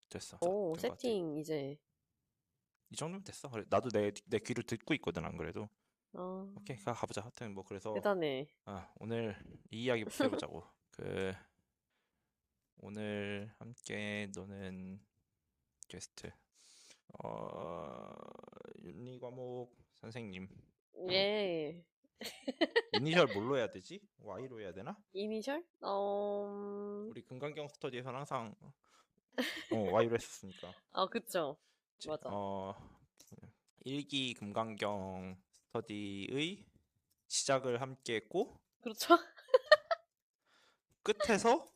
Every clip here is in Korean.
됐어. 오, 된 것 같아. 세팅 이제. 이 정도면 됐어. 그래, 나도 내 귀를 듣고 있거든, 안 그래도. 어, 오케이, 가보자. 하여튼 뭐 그래서 대단해. 오늘 이 이야기부터 해보자고. 오늘 함께 노는 게스트 어 윤리 과목 선생님. 어, 예. 이니셜 뭘로 해야 되지? Y로 해야 되나? 이니셜? 우리 금강경 스터디에서는 항상 Y로 했었으니까. 그쵸. 이제, 맞아. 1기 금강경 스터디의 시작을 함께 했고 그렇죠? 끝에서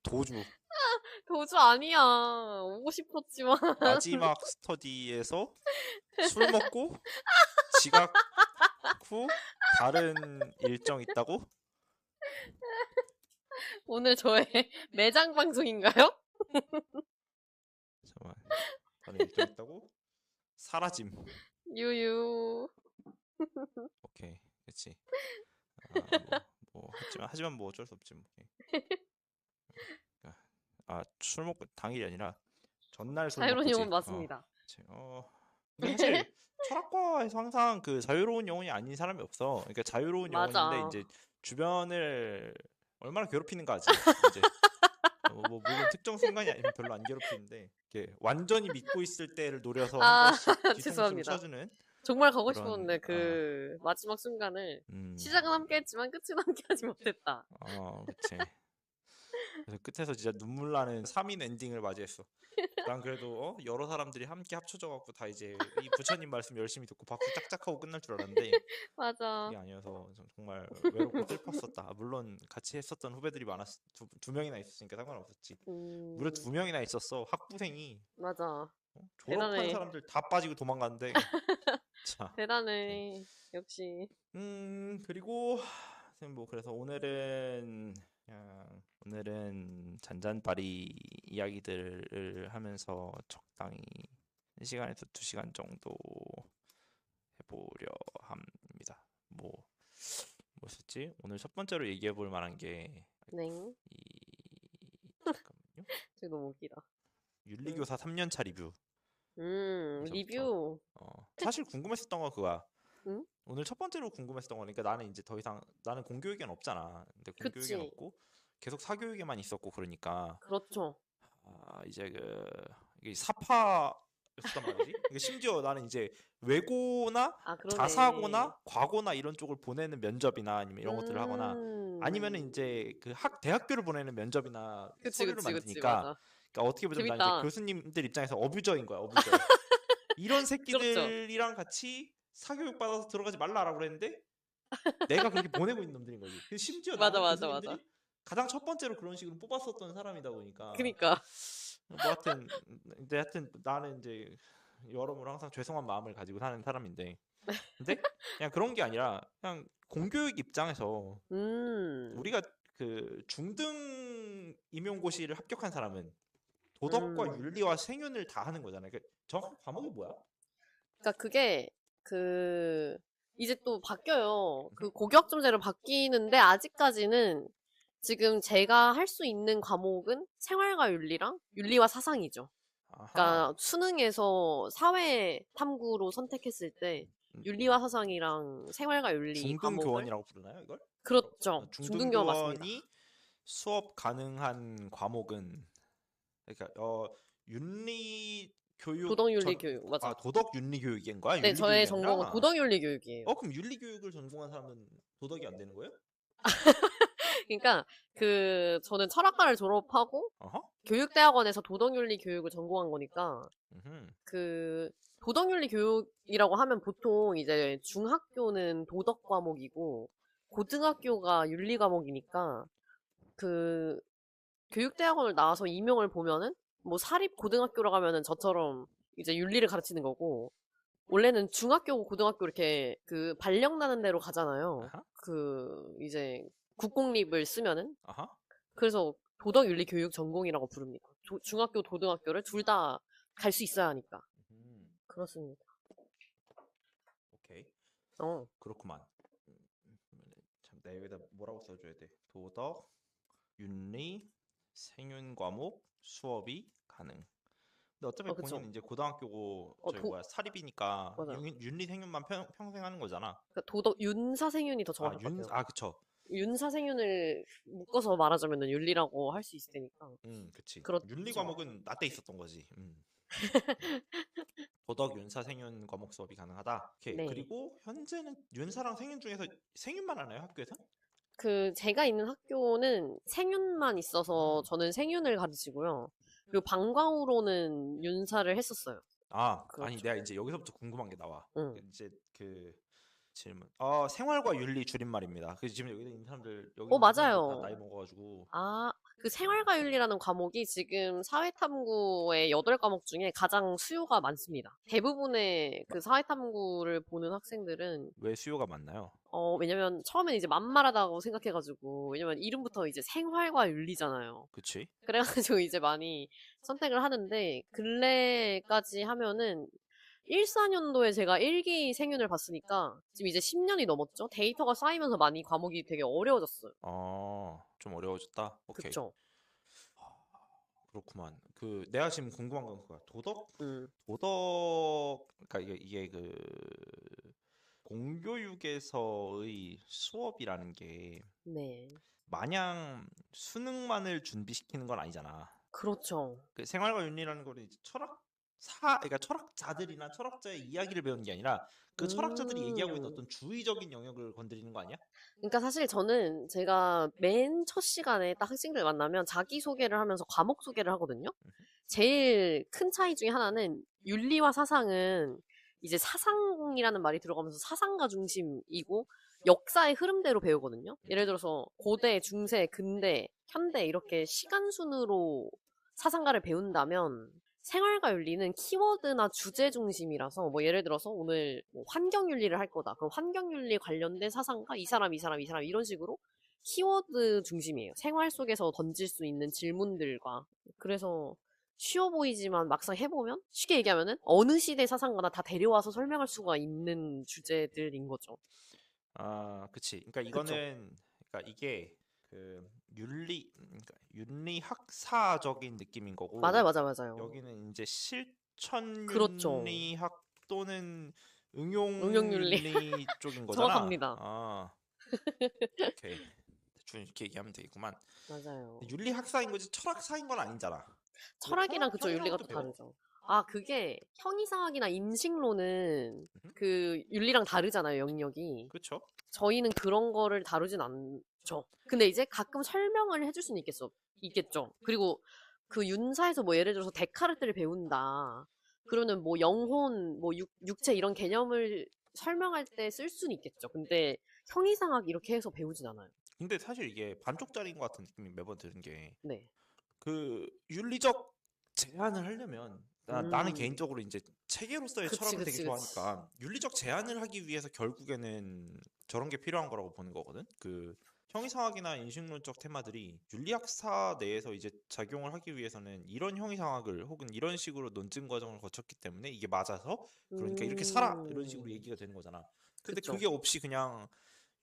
도주 도주 아니야. 오고 싶었지만. 마지막 스터디에서 술 먹고 지각 후 다른 일정 있다고? 오늘 저의 매장 방송인가요? 잠깐만, 다른 일정 있다고? 사라짐. 유유. 오케이, 그렇지. 하지만 뭐 어쩔 수 없지 뭐. 술 먹고 당일이 아니라 전날 술 먹고 자유로운 영혼 지. 맞습니다. 그치. 근데 사실 철학과에서 항상 그 자유로운 영혼이 아닌 사람이 없어. 그러니까 자유로운 영혼인데 맞아. 이제 주변을 얼마나 괴롭히는가 하지. 이제 뭐 물론 특정 순간이 아니면 별로 안 괴롭히는데 이렇게 완전히 믿고 있을 때를 노려서 한 아, 번씩 뒤통수를 죄송합니다. 쳐주는 정말 가고 그런 싶었는데 그 마지막 순간을 음, 시작은 함께 했지만 끝은 함께 하지 못했다. 그치. 그래서 끝에서 진짜 눈물 나는 3인 엔딩을 맞이했어. 난 그래도 여러 사람들이 함께 합쳐져 갖고 다 이제 이 부처님 말씀 열심히 듣고 박수 짝짝하고 끝날 줄 알았는데 맞아. 그게 아니어서 정말 외롭고 슬펐었다. 물론 같이 했었던 후배들이 두 명이나 있었으니까 상관없었지. 무려 두 명이나 있었어. 학부생이 맞아. 졸업한 대단해. 사람들 다 빠지고 도망갔는데 자, 아무튼. 대단해. 역시. 그리고 선생님 뭐 그래서 오늘은 잔잔바리 이야기들을 하면서 적당히 1시간에서 2시간 정도 해보려 합니다. 뭐 썼지? 오늘 첫 번째로 얘기해 볼 만한 게 네. 잠깐만요. 되게 너무 웃기다. 음, 윤리교사 3년차 리뷰. 여기서부터 리뷰. 사실 궁금했었던 거 그거야. 응? 오늘 첫 번째로 궁금했었던 거니까 나는 이제 더 이상 나는 공교육엔 없잖아. 근데 공교육엔 그치. 없고 계속 사교육에만 있었고 그러니까 그렇죠. 이제 이게 사파였단 말이지. 이게 심지어 나는 이제 외고나 아, 그러네. 자사고나 과고나 이런 쪽을 보내는 면접이나 아니면 이런 것들을 하거나 아니면은 음. 이제 그 대학교를 보내는 면접이나 그치, 서류를 그치, 그치, 만드니까 맞아. 그러니까 어떻게 보자면 난 이제 재밌다. 교수님들 입장에서 어뷰저인 거야, 어뷰저. 이런 그렇죠. 새끼들이랑 같이 사교육 받아서 들어가지 말라라고 그랬는데 내가 그렇게 보내고 있는 놈들인 거지. 심지어 맞아, 나는 맞아, 맞아. 교수님들이 가장 첫 번째로 그런 식으로 뽑았었던 사람이다 보니까 그니까. 뭐 하여튼 나는 이제 여러모로 항상 죄송한 마음을 가지고 사는 사람인데 근데 그냥 그런 게 아니라 그냥 공교육 입장에서 음. 우리가 그 중등 임용고시를 합격한 사람은 도덕과 음. 윤리와 생윤을 다 하는 거잖아요. 그 정확한 과목이 뭐야? 그러니까 그게 그 이제 또 바뀌어요. 그 고교학점제로 바뀌는데 아직까지는 지금 제가 할 수 있는 과목은 생활과 윤리랑 윤리와 사상이죠. 아하. 그러니까 수능에서 사회 탐구로 선택했을 때 음, 윤리와 사상이랑 생활과 윤리 중등 과목을 교원이라고 부르나요, 이걸? 그렇죠. 중등 중등교가 맞습니다. 교원이 수업 가능한 과목은 그러니까 윤리 교육 도덕윤리 교육 맞아. 도덕 윤리 교육인 거야? 네, 윤리 저의 교육이 전공은 아니라? 도덕윤리 교육이에요. 그럼 윤리 교육을 전공한 사람은 도덕이 안 되는 거예요? 그러니까 그 저는 철학과를 졸업하고 어허? 교육대학원에서 도덕윤리 교육을 전공한 거니까 음. 그 도덕윤리 교육이라고 하면 보통 이제 중학교는 도덕 과목이고 고등학교가 윤리 과목이니까 그 교육대학원을 나와서 임용을 보면은 뭐 사립 고등학교로 가면은 저처럼 이제 윤리를 가르치는 거고 원래는 중학교 고등학교 이렇게 그 발령 나는 대로 가잖아요. 아하? 그 이제 국공립을 쓰면은 아하? 그래서 도덕윤리 교육 전공이라고 부릅니다. 중학교 고등학교를 둘 다 갈 수 있어야 하니까 음. 그렇습니다. 오케이. 어. 그렇구만. 참, 내가 여기다 뭐라고 써줘야 돼? 도덕, 윤리, 생윤 과목 수업이 가능. 근데 어차피 그쵸. 본인 이제 고등학교고 어, 저기 뭐야 사립이니까 맞아요. 윤리 생윤만 평생 하는 거잖아. 그러니까 윤사생윤이 더 정확할 것 같아요. 그쵸. 윤사생윤을 묶어서 말하자면 윤리라고 할 수 있을 테니까. 그치. 그렇죠. 윤리 과목은 나 때 있었던 거지. 도덕, 윤사, 생윤 과목 수업이 가능하다. 오케이. 네. 그리고 현재는 윤사랑 생윤 중에서 생윤만 하나요, 학교에서? 제가 있는 학교는 생윤만 있어서 저는 생윤을 가르치고요. 그리고 방과후로는 윤사를 했었어요. 아니 그렇죠. 내가 이제 여기서부터 궁금한 게 나와. 응. 이제 그 질문. 생활과 윤리 줄임말입니다. 그 지금 여기 있는 사람들 여기 있는 사람들 다 맞아요. 나이 먹어가지고 생활과윤리라는 과목이 지금 사회탐구의 8과목 중에 가장 수요가 많습니다. 대부분의 그 사회탐구를 보는 학생들은, 왜 수요가 많나요? 왜냐면 처음엔 이제 만말하다고 생각해가지고, 왜냐면 이름부터 이제 생활과윤리잖아요. 그치? 그래가지고 이제 많이 선택을 하는데, 근래까지 하면은 14년도에 제가 1기 생윤을 봤으니까 지금 이제 10년이 넘었죠? 데이터가 쌓이면서 많이 과목이 되게 어려워졌어요. 좀 어려워졌다. 오케이. 그쵸? 그렇구만. 내가 지금 궁금한 건 그거야. 도덕? 음, 그러니까 이게 공교육에서의 수업이라는 게 네. 마냥 수능만을 준비시키는 건 아니잖아. 그렇죠. 그 생활과 윤리라는 거는 이제 그러니까 철학자들이나 철학자의 이야기를 배우는 게 아니라 그 철학자들이 얘기하고 있는 음. 어떤 주의적인 영역을 건드리는 거 아니야? 그러니까 사실 저는 제가 맨 첫 시간에 딱 학생들 만나면 자기소개를 하면서 과목 소개를 하거든요. 제일 큰 차이 중에 하나는 윤리와 사상은 이제 사상이라는 말이 들어가면서 사상가 중심이고 역사의 흐름대로 배우거든요. 예를 들어서 고대, 중세, 근대, 현대 이렇게 시간 순으로 사상가를 배운다면 생활과 윤리는 키워드나 주제 중심이라서 뭐 예를 들어서 오늘 뭐 환경윤리를 할 거다. 그럼 환경윤리 관련된 사상가 이 사람, 이 사람, 이 사람 이런 식으로 키워드 중심이에요. 생활 속에서 던질 수 있는 질문들과. 그래서 쉬워 보이지만 막상 해보면 쉽게 얘기하면은 어느 시대 사상가나 다 데려와서 설명할 수가 있는 주제들인 거죠. 그치. 그러니까 그쵸? 그러니까 이게 그러니까 윤리학사적인 느낌인 맞아요, 거고 맞아요, 맞아요. 여기는 이제 그렇죠. 실천윤리학 또는 응용윤리. 응용윤리 쪽인 거잖아. 정확합니다. 오케이. 대충 이렇게 얘기하면 되겠구만. 맞아요. 윤리학사인 거지 철학사인 건 아니잖아. 근데 철학이랑 그쪽 윤리가 형이상학도 또 배워? 다르죠. 그게 형이상학이나 인식론은 음, 그 윤리랑 다르잖아요, 영역이. 그렇죠. 저희는 그런 거를 다루진 않죠. 근데 이제 가끔 설명을 해줄 수는 있겠죠. 그리고 그 윤사에서 뭐 예를 들어서 데카르트를 배운다. 그러면 뭐 영혼, 뭐 육체 이런 개념을 설명할 때 쓸 수는 있겠죠. 근데 형이상학 이렇게 해서 배우진 않아요. 근데 사실 이게 반쪽짜리인 것 같은 느낌이 매번 드는 게 네. 윤리적 제한을 하려면 나는 음, 개인적으로 이제 체계로서의 그치, 철학을 되게 그치, 그치. 좋아하니까 윤리적 제한을 하기 위해서 결국에는 저런 게 필요한 거라고 보는 거거든. 형이상학이나 인식론적 테마들이 윤리학사 내에서 이제 작용을 하기 위해서는 이런 형이상학을 혹은 이런 식으로 논증 과정을 거쳤기 때문에 이게 맞아서 그러니까 이렇게 살아 이런 식으로 음, 얘기가 되는 거잖아. 근데 그쵸. 그게 없이 그냥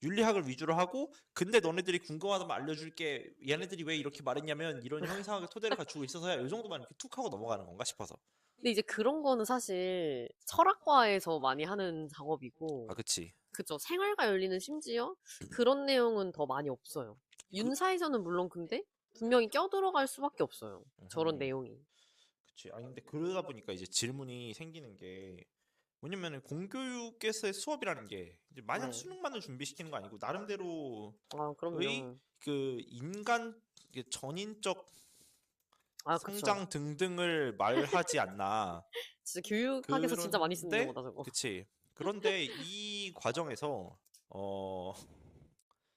윤리학을 위주로 하고 근데 너네들이 궁금하다면 알려줄게 얘네들이 왜 이렇게 말했냐면 이런 형이상학의 토대를 갖추고 있어서야 이 정도만 이렇게 툭 하고 넘어가는 건가 싶어서. 근데 이제 그런 거는 사실 철학과에서 많이 하는 작업이고, 그치. 그쵸. 생활과 윤리는 심지어 그런 내용은 더 많이 없어요. 그, 윤사에서는 물론 근데 분명히 껴들어갈 수밖에 없어요. 저런 음, 내용이. 그치. 아니 근데 그러다 보니까 이제 질문이 생기는 게 뭐냐면은 공교육에서의 수업이라는 게 이제 마냥 네. 수능만을 준비시키는 거 아니고 나름대로의 그럼요. 인간 전인적 그쵸. 성장 등등을 말하지 않나. 진짜 교육학에서 진짜 많이 쓰는 그런데 용어다, 저거. 그치. 그런데 이 과정에서 어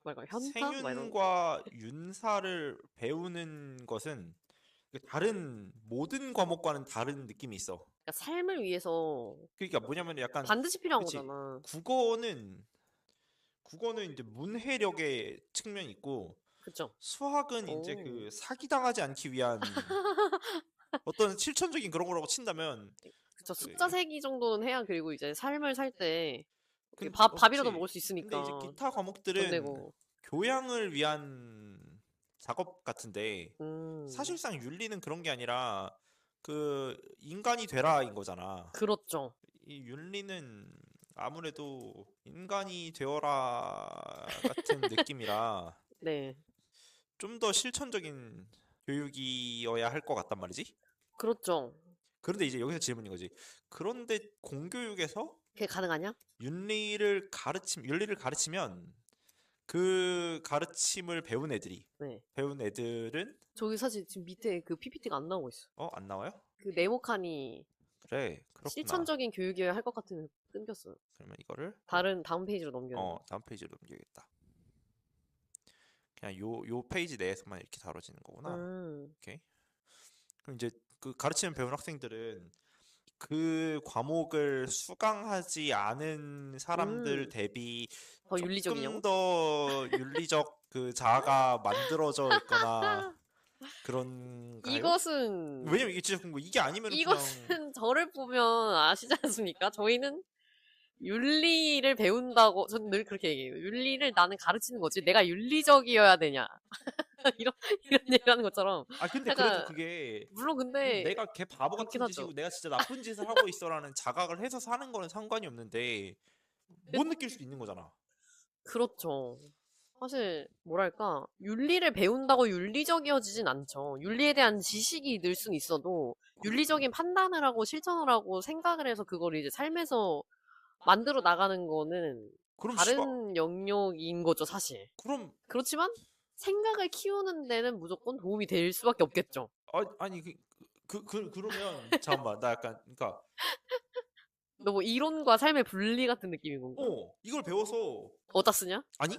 말까, 현타? 막 이런. 생윤과 윤사를 배우는 것은 다른 모든 과목과는 다른 느낌이 있어. 그러니까 삶을 위해서 그러니까 뭐냐면 약간 반드시 필요한 그치. 거잖아. 국어는 이제 문해력의 측면이 있고 그쵸? 수학은 이제 오. 사기당하지 않기 위한 어떤 실천적인 그런 거라고 친다면 그쵸. 그 숫자 세기 정도는 해야 그리고 이제 삶을 살 때 밥이라도 그치. 먹을 수 근데 이제 있으니까 기타 돈 과목들은 내고. 교양을 위한 작업 같은데 음, 사실상 윤리는 그런 게 아니라 그 인간이 되라인 거잖아. 그렇죠. 이 윤리는 아무래도 인간이 되어라 같은 느낌이라 네, 좀 더 실천적인 교육이어야 할 것 같단 말이지. 그렇죠. 그런데 이제 여기서 질문인 거지. 그런데 공교육에서 그게 가능하냐? 윤리를 가르치면 그 가르침을 네. 배운 애들은 저기 사실 지금 밑에 그 PPT가 안 나오고 있어. 안 나와요? 그 네모칸이 그래, 그렇구나. 실천적인 교육이어야 할 것 같은 끊겼어요. 그러면 이거를 다음 페이지로 넘겨야 돼. 다음 페이지로 넘기겠다. 그냥 요 페이지 내에서만 이렇게 다뤄지는 거구나. 음, 오케이. 그럼 이제 그 가르치는 배운 학생들은 그 과목을 수강하지 않은 사람들 음, 대비 더 조금 윤리적이냐고? 더 윤리적 그 자아가 만들어져 있거나 그런가요? 이것은, 왜냐면 이게 진짜 궁금해. 이게 아니면 그냥 이것은 저를 보면 아시지 않습니까? 저희는 윤리를 배운다고, 저는 늘 그렇게 얘기해요. 윤리를 나는 가르치는 거지. 내가 윤리적이어야 되냐. 이런, 이런 얘기하는 것처럼. 근데 그래도 약간, 그게 물론 근데, 내가 걔 바보 그렇긴 같은 하죠. 짓이고 내가 진짜 나쁜 짓을 하고 있어라는 자각을 해서 사는 거는 상관이 없는데 못 느낄 수도 있는 거잖아. 그렇죠. 사실, 뭐랄까, 윤리를 배운다고 윤리적이어지진 않죠. 윤리에 대한 지식이 늘 수는 있어도, 윤리적인 판단을 하고 실천을 하고 생각을 해서 그걸 이제 삶에서 만들어 나가는 거는 그럼 씨발 다른 영역인 거죠, 사실. 그럼 그렇지만, 생각을 키우는 데는 무조건 도움이 될 수밖에 없겠죠. 아니 그러면 잠깐만 나 약간 그러니까 너 뭐 이론과 삶의 분리 같은 느낌인 건가? 이걸 배워서 어디다 쓰냐? 아니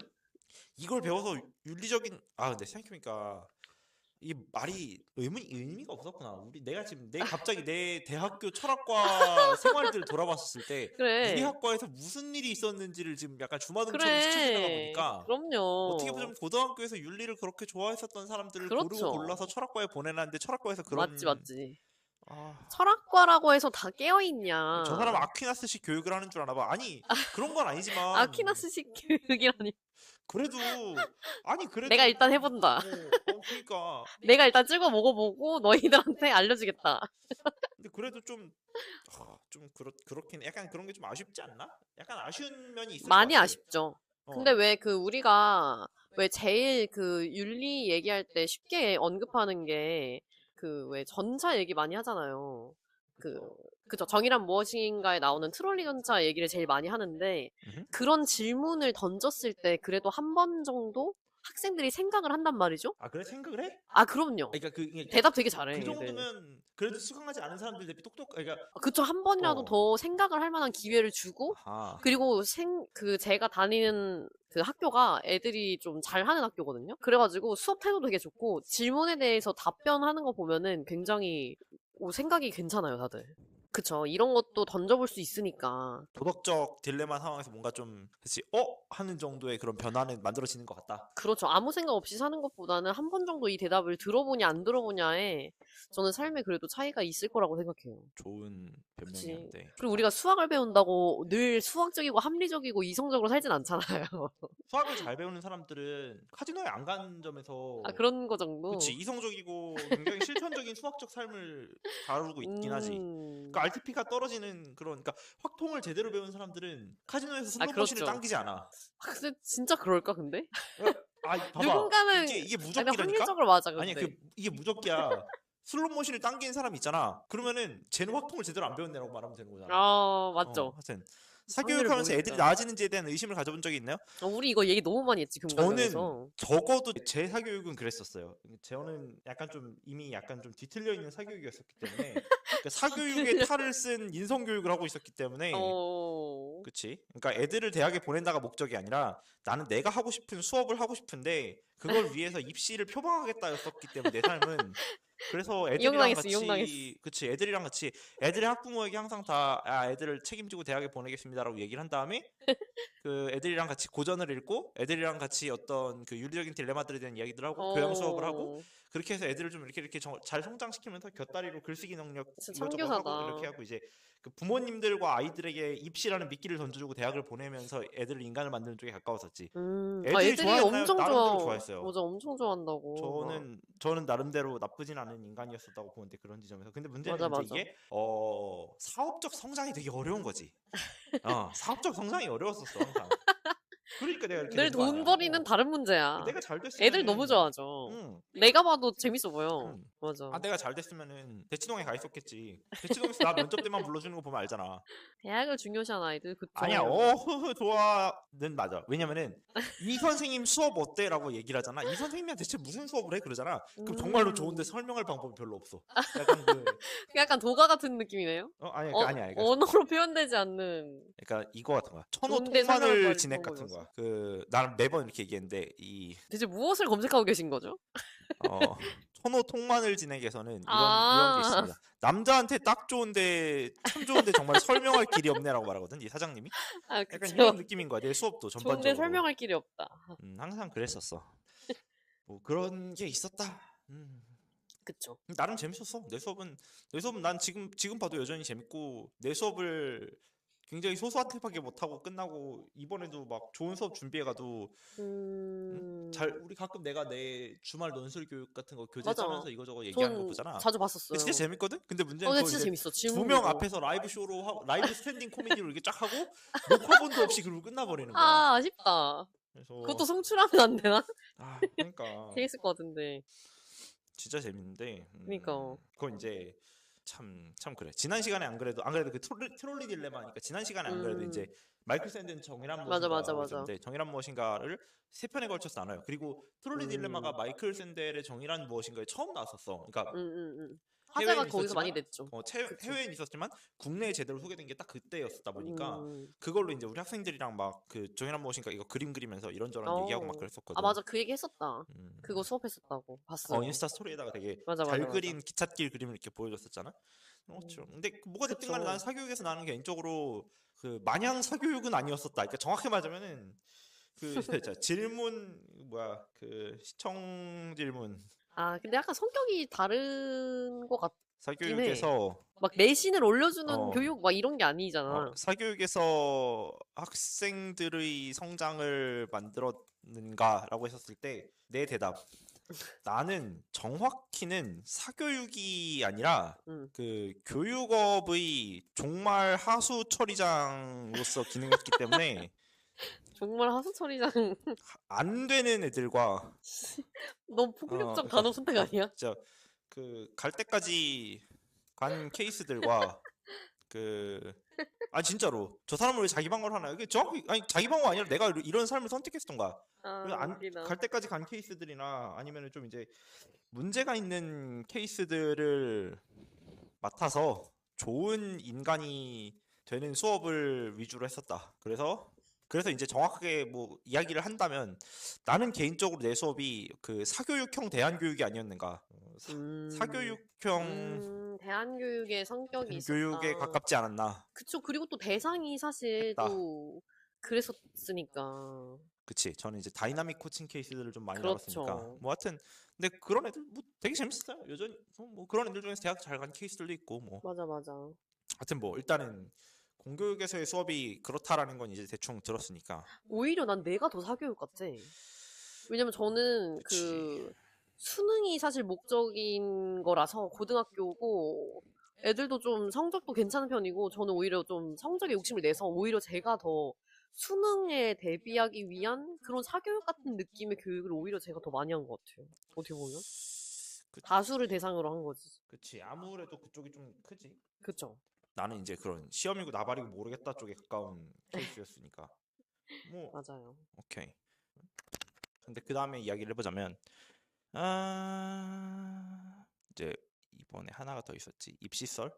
이걸 배워서 윤리적인 근데 생각해보니까 이 말이 의미가 없었구나. 내가 지금 갑자기 내 대학교 철학과 생활들을 돌아봤을 때 우리 그래. 학과에서 무슨 일이 있었는지를 지금 약간 주마등처럼 스쳐지다가 그래. 보니까 어떻게 그럼요. 보면 고등학교에서 윤리를 그렇게 좋아했었던 사람들을 고르고 그렇죠. 골라서 철학과에 보내놨는데 철학과에서 맞지, 그런 맞지. 아, 철학과라고 해서 다 저 사람 깨어있냐. 아퀴나스식 교육을 하는 줄 아나 봐. 아니 그런 건 아니지만 아퀴나스식 교육이라니. 그래도 내가 그래도 일단 해본다. 그러니까 내가 일단 찍어 먹어보고 너희들한테 알려주겠다. 근데 그래도 좀 그렇긴 약간 그런 게 좀 아쉽지 않나? 약간 아쉬운 면이 있을 것 많이 같아. 아쉽죠. 어, 근데 왜 우리가 왜 제일 윤리 얘기할 때 쉽게 언급하는 게 왜 전차 얘기 많이 하잖아요. 그, 그쵸. 정의란 무엇인가에 나오는 트롤리 전차 얘기를 제일 많이 하는데 음흠. 그런 질문을 던졌을 때 그래도 한 번 정도 학생들이 생각을 한단 말이죠? 그래 생각을 해? 아, 그럼요. 그러니까 대답 되게 잘해, 그 얘들. 정도면 그래도 수강하지 않은 사람들 대비 그러니까 그쵸. 한 번이라도 어, 더 생각을 할 만한 기회를 주고, 아하, 그리고 제가 다니는 그 학교가 애들이 좀 잘하는 학교거든요? 그래가지고 수업 태도 되게 좋고, 질문에 대해서 답변하는 거 보면은 굉장히, 생각이 괜찮아요, 다들. 그쵸. 이런 것도 던져볼 수 있으니까. 도덕적 딜레마 상황에서 뭔가 좀 그치 하는 정도의 그런 변화는 만들어지는 것 같다. 그렇죠. 아무 생각 없이 사는 것보다는 한 번 정도 이 대답을 들어보냐, 안 들어보냐에 저는 삶에 그래도 차이가 있을 거라고 생각해요. 좋은 그치. 변명이었는데 그리고 우리가 수학을 배운다고 늘 수학적이고 합리적이고 이성적으로 살진 않잖아요. 수학을 잘 배우는 사람들은 카지노에 안 가는 점에서 아, 그런 거 정도? 그치 이성적이고 굉장히 실천적인 수학적 삶을 다루고 있긴 하지. 그러니까 RTP가 떨어지는 그러니까 확통을 제대로 배운 사람들은 카지노에서 아, 슬롯머신을 그렇죠. 당기지 않아. 근데 진짜 그럴까, 근데? 봐봐. 누군가는, 이게 아니, 무적기라니까? 확률적으로 맞아, 아니야, 근데. 이게 무적기야. 슬롯머신을 당기는 사람 있잖아. 그러면은 쟤는 확통을 제대로 안 배웠네라고 말하면 되는 거잖아. 아, 맞죠. 하여튼 확률을 사교육하면서 애들이 모르니까. 나아지는지에 대한 의심을 가져본 적이 있나요? 우리 이거 얘기 너무 많이 했지, 저는 금강경에서. 적어도 제 사교육은 그랬었어요. 저는 약간 좀 이미 약간 좀 뒤틀려 있는 사교육이었었기 때문에 그러니까 사교육의 탈을 쓴 인성교육을 하고 있었기 때문에 어, 그치? 그러니까 애들을 대학에 보낸다가 목적이 아니라 나는 내가 하고 싶은 수업을 하고 싶은데 그걸 위해서 입시를 표방하겠다였었기 때문에 내 삶은 그래서 애들이랑 이용당했어, 이용당했어. 같이 그치 애들이랑 같이 애들의 학부모에게 항상 다 애들을 책임지고 대학에 보내겠습니다라고 얘기를 한 다음에 그 애들이랑 같이 고전을 읽고 애들이랑 같이 어떤 그 윤리적인 딜레마들에 대한 이야기들 하고 교양 수업을 하고 어, 그렇게 해서 애들을 좀 이렇게 잘 성장시키면서 곁다리로 글쓰기 능력 진짜 이것저것 하고 이렇게 참교사다. 하고 이제 그 부모님들과 아이들에게 입시라는 미끼를 던져주고 대학을 보내면서 애들을 인간을 만드는 쪽에 가까웠었지. 애들이 애들이 좋아했나요? 엄청 나름대로 좋아. 좋아했어요. 좋아했어요. 맞아, 엄청 좋아한다고. 막. 저는 나름대로 나쁘진 않은 인간이었었다고 보는데 그런 지점에서. 근데 문제는 맞아, 이제 맞아. 이게 사업적 성장이 되게 어려운 거지. 사업적 성장이 어려웠었어 항상. 그러니까 내가 이렇게 늘 된 거 돈 아니야. 벌이는 다른 문제야. 내가 잘 애들 너무 됐으면은 좋아하죠. 응, 내가 봐도 재밌어 보여. 응. 맞아. 내가 잘 됐으면은 대치동에 가 있었겠지. 대치동에서 나 면접 때만 불러주는 거 보면 알잖아. 대학을 중요시하는 아이들, 아니야, 그쵸. 좋아는 맞아. 왜냐면은 이 선생님 수업 어때라고 얘기를 하잖아. 이 선생님이 대체 무슨 수업을 해 그러잖아. 그럼 정말로 좋은데 음. 설명할 방법이 별로 없어. 약간 그 약간 도가 같은 느낌이네요? 아니야, 아니야. 그러니까, 언어로 표현되지 않는 그러니까 이거 같은 거야. 천호 좋은데 설명할 통만을 진액 방법이 같은 없어? 거야. 그 나는 매번 이렇게 얘기했는데 이 대체 무엇을 검색하고 계신 거죠? 어, 천호 통만을 진액에서는 이런 게 아, 있습니다. 남자한테 딱 좋은데 참 좋은데 정말 설명할 길이 없네라고 말하거든. 이 사장님이. 아, 약간 그쵸. 이런 느낌인 거야. 내 수업도 좋은데 전반적으로. 설명할 길이 없다. 항상 그랬었어. 뭐 그런 게 있었다. 그쵸. 나름 재밌었어. 내 수업은 난 지금 봐도 여전히 재밌고 내 수업을 굉장히 소소하게 못하고 끝나고 이번에도 막 좋은 수업 준비해가도 우리 가끔 내가 내 주말 논술 교육 같은 거 교재 맞아. 짜면서 이거저거 얘기하는 거 전 보잖아. 자주 그게 진짜 봤었어요. 재밌거든? 근데 문제는 근데 그거 진짜 이제 재밌어. 두 질문 명 보고. 앞에서 라이브 쇼로 하고 라이브 스탠딩 코미디로 이렇게 쫙 하고 녹화본도 없이 그러고 끝나버리는 거야. 아, 아쉽다. 그것도 그래서 송출하면 안 되나? 그러니까 재밌을 것 같은데. 진짜 재밌는데 그니까. 그건 이제 참 그래. 지난 시간에 안 그래도 그 트롤리 딜레마니까 지난 시간에 안 그래도 음, 이제 마이클 샌드는 정의란 맞아, 맞아, 무엇인가라고 맞아. 있었는데 정의란 무엇인가를 세 편에 걸쳐서 나눠요. 그리고 트롤리 딜레마가 음, 마이클 샌델의 정의란 무엇인가에 처음 나왔었어. 그러니까 화제가 해외엔 거기서 많이 있었지만 됐죠. 그쵸. 해외엔 있었지만 국내에 제대로 소개된 게 딱 그때였다 보니까 음, 그걸로 이제 우리 학생들이랑 막 그 정의란 무엇인가 이거 그림 그리면서 이런저런 얘기하고 막 어. 아, 그랬었거든. 맞아. 그 얘기 했었다. 음, 그거 수업했었다고. 봤어요. 인스타 스토리에다가 되게 맞아, 잘 맞아, 맞아. 그린 기찻길 그림을 이렇게 보여줬었잖아. 그렇죠. 근데 뭐가 됐든 간에 난 그쵸. 사교육에서 나는 개인적으로 그 마냥 사교육은 아니었었다. 그러니까 정확히 말하자면은 그 자, 질문 뭐야 그 시청 질문 아, 근데 약간 성격이 다른 것 같긴 해. 사교육에서 막 내신을 올려주는 어, 교육 막 이런 게 아니잖아. 사교육에서 학생들의 성장을 만들었는가라고 했었을 때 내 대답 나는 정확히는 사교육이 아니라 응. 그 교육업의 종말 하수 처리장으로서 기능했기 때문에 정말 하수처리장 안 되는 애들과 너무 폭력적 그러니까 단어 선택 아니야? 진짜 그 갈 때까지 간 케이스들과 그 진짜로 저 사람을 왜 자기 방어를 하나 이게 정확히 아니 자기 방어가 아니라 내가 이런 삶을 선택했던 거야. 그래서 아, 웃기다. 갈 때까지 간 케이스들이나 아니면은 좀 이제 문제가 있는 케이스들을 맡아서 좋은 인간이 되는 수업을 위주로 했었다. 그래서 이제 정확하게 뭐 이야기를 한다면 나는 개인적으로 내 수업이 그 사교육형 대안교육이 아니었는가. 음, 사교육형 대한교육의 성격이 교육에 있었다. 가깝지 않았나 그쵸. 그리고 또 대상이 사실 했다. 또 그랬었으니까. 그치. 저는 이제 다이나믹 코칭 케이스들을 좀 많이 다뤘으니까. 그렇죠. 뭐 하여튼 근데 그런 애들 뭐 되게 재밌었어요. 여전히 뭐 그런 애들 중에서 대학 잘 간 케이스들도 있고 뭐. 맞아, 맞아. 하여튼 뭐 일단은 공교육에서의 수업이 그렇다라는 건 이제 대충 들었으니까. 오히려 난 내가 더 사교육 같아. 왜냐면 저는 그치. 수능이 사실 목적인 거라서 고등학교고 애들도 좀 성적도 괜찮은 편이고 저는 오히려 좀 성적에 욕심을 내서 오히려 제가 더 수능에 대비하기 위한 그런 사교육 같은 느낌의 교육을 오히려 제가 더 많이 한 것 같아요. 어떻게 보면. 그, 다수를 대상으로 한 거지. 그치. 아무래도 그쪽이 좀 크지. 그쵸? 나는 이제 그런 시험이고 나발이고 모르겠다 쪽에 가까운 케이스였으니까. 뭐 맞아요. 오케이. 근데 그 다음에 이야기를 해보자면 이제 이번에 하나가 더 있었지. 입시설.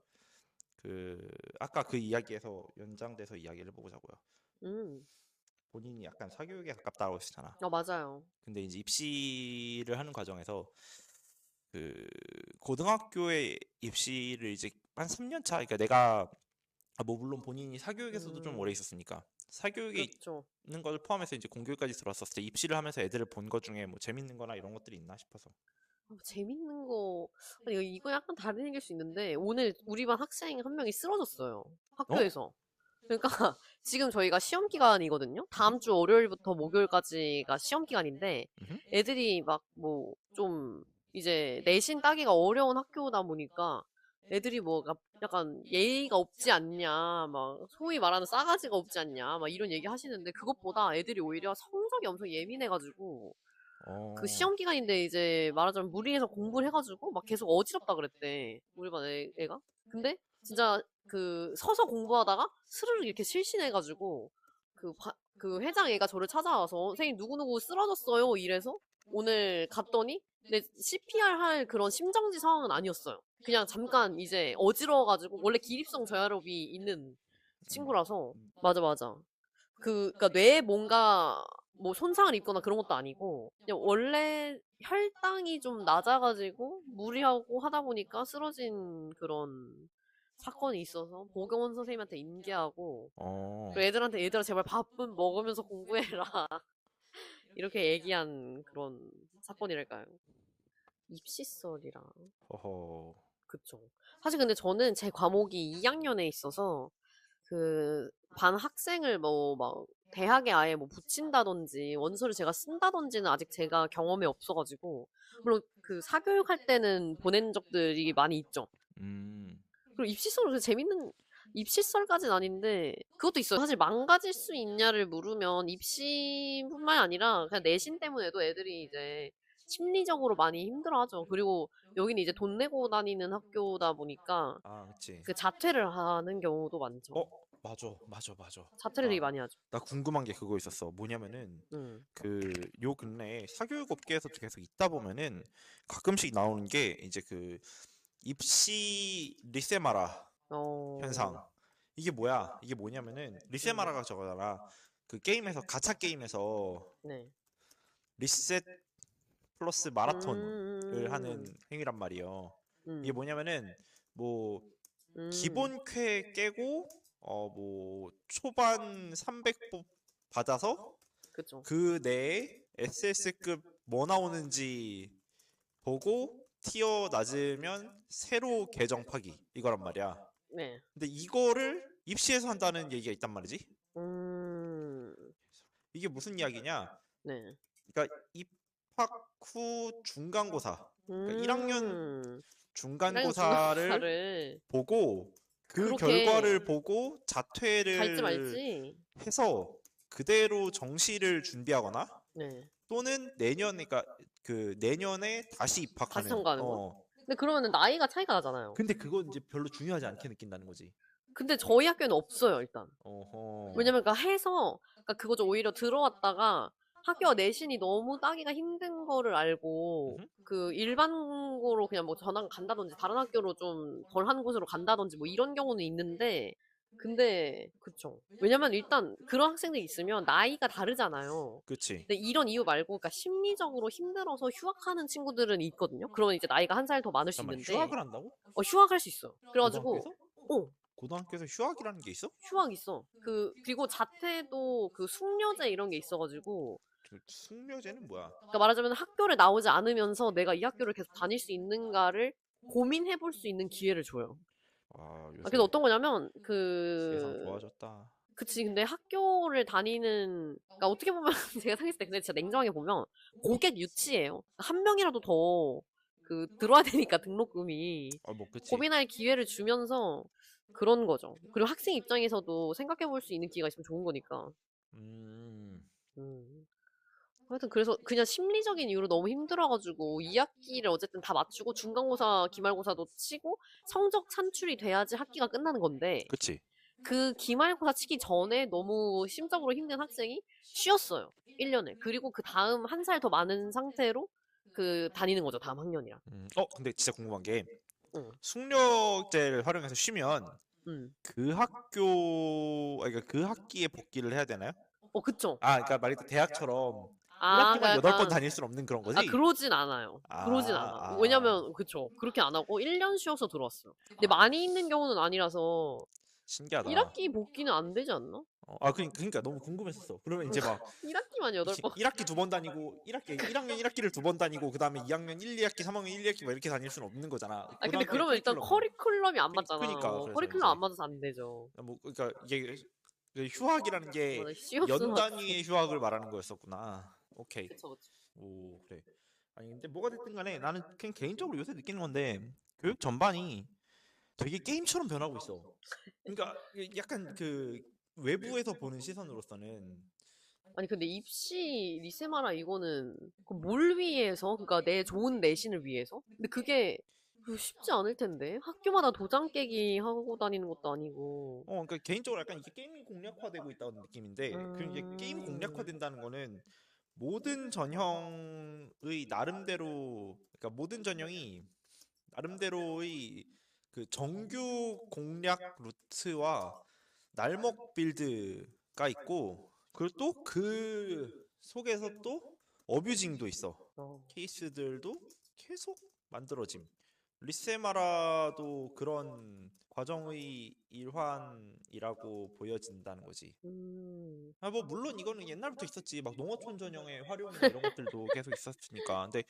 그 아까 그 이야기에서 연장돼서 이야기를 해보자고요. 음. 본인이 약간 사교육에 가깝다고 했잖아. 맞아요. 근데 이제 입시를 하는 과정에서 그 고등학교에 입시를 이제 한 3년 차. 그러니까 내가 뭐 물론 본인이 사교육에서도 좀 오래 음. 있었으니까 사교육에 그렇죠. 있는 걸 포함해서 이제 공교육까지 들어왔었을 때 입시를 하면서 애들을 본 것 중에 뭐 재밌는 거나 이런 것들이 있나 싶어서. 재밌는 거, 아니, 이거 약간 다른 얘기일 수 있는데, 오늘 우리 반 학생 한 명이 쓰러졌어요. 어? 학교에서. 그러니까 지금 저희가 시험 기간이거든요. 다음 주 월요일부터 목요일까지가 시험 기간인데 음흠. 애들이 막 뭐 좀 이제 내신 따기가 어려운 학교다 보니까 애들이 뭐 약간 예의가 없지 않냐, 막 소위 말하는 싸가지가 없지 않냐, 막 이런 얘기 하시는데 그것보다 애들이 오히려 성적이 엄청 예민해가지고 그 어. 시험 기간인데 이제 말하자면 무리해서 공부를 해가지고 막 계속 어지럽다 그랬대. 우리 반 애가. 근데 진짜 그 서서 공부하다가 스르르 이렇게 실신해가지고 그 회장 애가 저를 찾아와서 선생님 누구누구 쓰러졌어요 이래서 오늘 갔더니 근데 CPR 할 그런 심정지 상황은 아니었어요. 그냥 잠깐 이제 어지러워가지고 원래 기립성 저혈압이 있는 친구라서 맞아 맞아. 그니까 뇌에 뭔가 뭐 손상을 입거나 그런 것도 아니고 그냥 원래 혈당이 좀 낮아가지고 무리하고 하다 보니까 쓰러진 그런 사건이 있어서 보경원 선생님한테 인계하고 어. 그 애들한테 얘들아 제발 밥은 먹으면서 공부해라 이렇게 얘기한 그런 사건이랄까요. 입시설이라 허허. 그쵸. 사실 근데 저는 제 과목이 2학년에 있어서 그 반 학생을 뭐 막 대학에 아예 뭐 붙인다든지 원서를 제가 쓴다든지는 아직 제가 경험이 없어가지고 물론 그 사교육할 때는 보낸 적들이 많이 있죠. 음. 그리고 입시설은 그 재밌는 입시설까지는 아닌데 그것도 있어요. 사실 망가질 수 있냐를 물으면 입시뿐만 아니라 그냥 내신 때문에도 애들이 이제 심리적으로 많이 힘들어하죠. 그리고 여기는 이제 돈 내고 다니는 학교다 보니까 아, 그치. 그 자퇴를 하는 경우도 많죠. 어, 맞아. 자퇴를 되게 많이 하죠. 나 궁금한 게 그거 있었어. 뭐냐면은 음. 요 근래에 사교육 업계에서 계속 있다 보면은 가끔씩 나오는 게 이제 그 입시 리세마라 현상. 이게 뭐야? 이게 뭐냐면은 리세마라가 저거잖아. 그 게임에서 가챠 게임에서 네. 리셋 플러스 마라톤을 하는 음. 행위란 말이에요. 음. 이게 뭐냐면은 뭐 음. 기본 쾌 깨고 뭐 초반 300법 받아서 그쵸. 그 내에 SS급 뭐 나오는지 보고 티어 낮으면 새로 계정 파기 이거란 말이야. 네. 근데 이거를 입시에서 한다는 얘기가 있단 말이지. 음. 이게 무슨 이야기냐? 네. 그러니까 입학 후 중간고사, 그러니까 1학년 중간고사를 중간고사를 보고 그 그렇게 결과를 보고 갈지 자퇴를 말지. 해서 그대로 정시를 준비하거나 네. 또는 그러니까 그 내년에 다시 다시 입학하는. 참가하는 거? 근데 그러면은 나이가 차이가 나잖아요. 근데 그건 이제 별로 중요하지 않게 느낀다는 거지. 근데 저희 학교에는 없어요, 일단. 어허. 왜냐면 그러니까 그거죠. 오히려 들어왔다가 학교가 내신이 너무 따기가 힘든 거를 알고 음흠. 그 일반고로 그냥 뭐 전학 간다든지 다른 학교로 좀 덜한 곳으로 간다든지 뭐 이런 경우는 있는데 근데 그쵸. 왜냐면 일단 그런 학생들이 있으면 나이가 다르잖아요. 그치. 근데 이런 이유 말고 그러니까 심리적으로 힘들어서 휴학하는 친구들은 있거든요. 그러면 이제 나이가 한 살 더 많을 수 잠깐만, 있는데 휴학을 한다고? 휴학할 수 있어요. 그래가지고 고등학교에서? 고등학교에서 휴학이라는 게 있어? 휴학 있어. 그리고 자퇴도 그 숙려제 이런 게 있어가지고 숙려제는 뭐야? 그러니까 말하자면 학교를 나오지 않으면서 내가 이 학교를 계속 다닐 수 있는가를 고민해볼 수 있는 기회를 줘요. 요새 근데 어떤 거냐면 세상 좋아졌다. 그치. 근데 학교를 다니는 그러니까 어떻게 보면 제가 생각했을 때 근데 진짜 냉정하게 보면 고객 유치예요. 한 명이라도 더 들어야 되니까 등록금이 뭐 그치. 고민할 기회를 주면서 그런 거죠. 그리고 학생 입장에서도 생각해볼 수 있는 기회가 있으면 좋은 거니까. 음. 하여튼 그래서 그냥 심리적인 이유로 너무 힘들어가지고 2학기를 어쨌든 다 마치고 중간고사, 기말고사도 치고 성적 산출이 돼야지 학기가 끝나는 건데 그치. 그 기말고사 치기 전에 너무 심적으로 힘든 학생이 쉬었어요. 1년을. 그리고 그 다음 한 살 더 많은 상태로 다니는 거죠. 다음 학년이랑. 근데 진짜 궁금한 게 응. 숙려제를 활용해서 쉬면 응. 그 학교 그러니까 그 학기에 복귀를 해야 되나요? 그쵸. 그러니까 말 그대로 대학처럼 아, 1학기만 8번 약간 다닐 수는 없는 그런 거지? 그러진 않아요. 그러진 않아. 왜냐면 그쵸. 그렇게 안 하고 1년 쉬어서 들어왔어요. 근데 많이 있는 경우는 아니라서 신기하다. 1학기 복귀는 안 되지 않나? 그러니까 너무 궁금했었어. 그러면 이제 막 1학기만 8번. 1학기 2번 다니고 1학년 1학기를 2번 다니고 그다음에 2학년 1, 2학기, 3학년 1, 2학기 막 이렇게 다닐 수는 없는 거잖아. 아, 근데 고등학교의 그러면 일단 커리큘럼이 안 맞잖아. 그러니까 그래서 커리큘럼 이제 안 맞아서 안 되죠. 뭐 그러니까 이게 그 휴학이라는 게 맞아, 시험 연 수능 단위의 휴학을 말하는 거였었구나. 오케이. 그쵸, 그쵸. 오, 그래. 아니 근데 뭐가 됐든 간에 나는 그냥 개인적으로 요새 느끼는 건데 교육 전반이 되게 게임처럼 변하고 있어. 그러니까 약간 그 외부에서 보는 시선으로서는 아니, 근데 입시 리세마라 이거는 뭘 위해서? 그러니까 내 좋은 내신을 위해서? 근데 그게 쉽지 않을 텐데. 학교마다 도장 깨기 하고 다니는 것도 아니고. 그러니까 개인적으로 약간 이게 게임이 공략화되고 있다는 느낌인데 그 이제 게임이 공략화된다는 거는 모든 전형의 나름대로 그러니까 모든 전형이 나름대로의 그 정규 공략 루트와 날먹 빌드가 있고 그리고 또 그 속에서 또 어뷰징도 있어. 어. 케이스들도 계속 만들어짐. 리세마라도 그런 과정의 일환이라고 보여진다는 거지. 뭐 물론 이거는 옛날부터 있었지. 막 농어촌 전형의 활용이나 이런 것들도 계속 있었으니까. 근데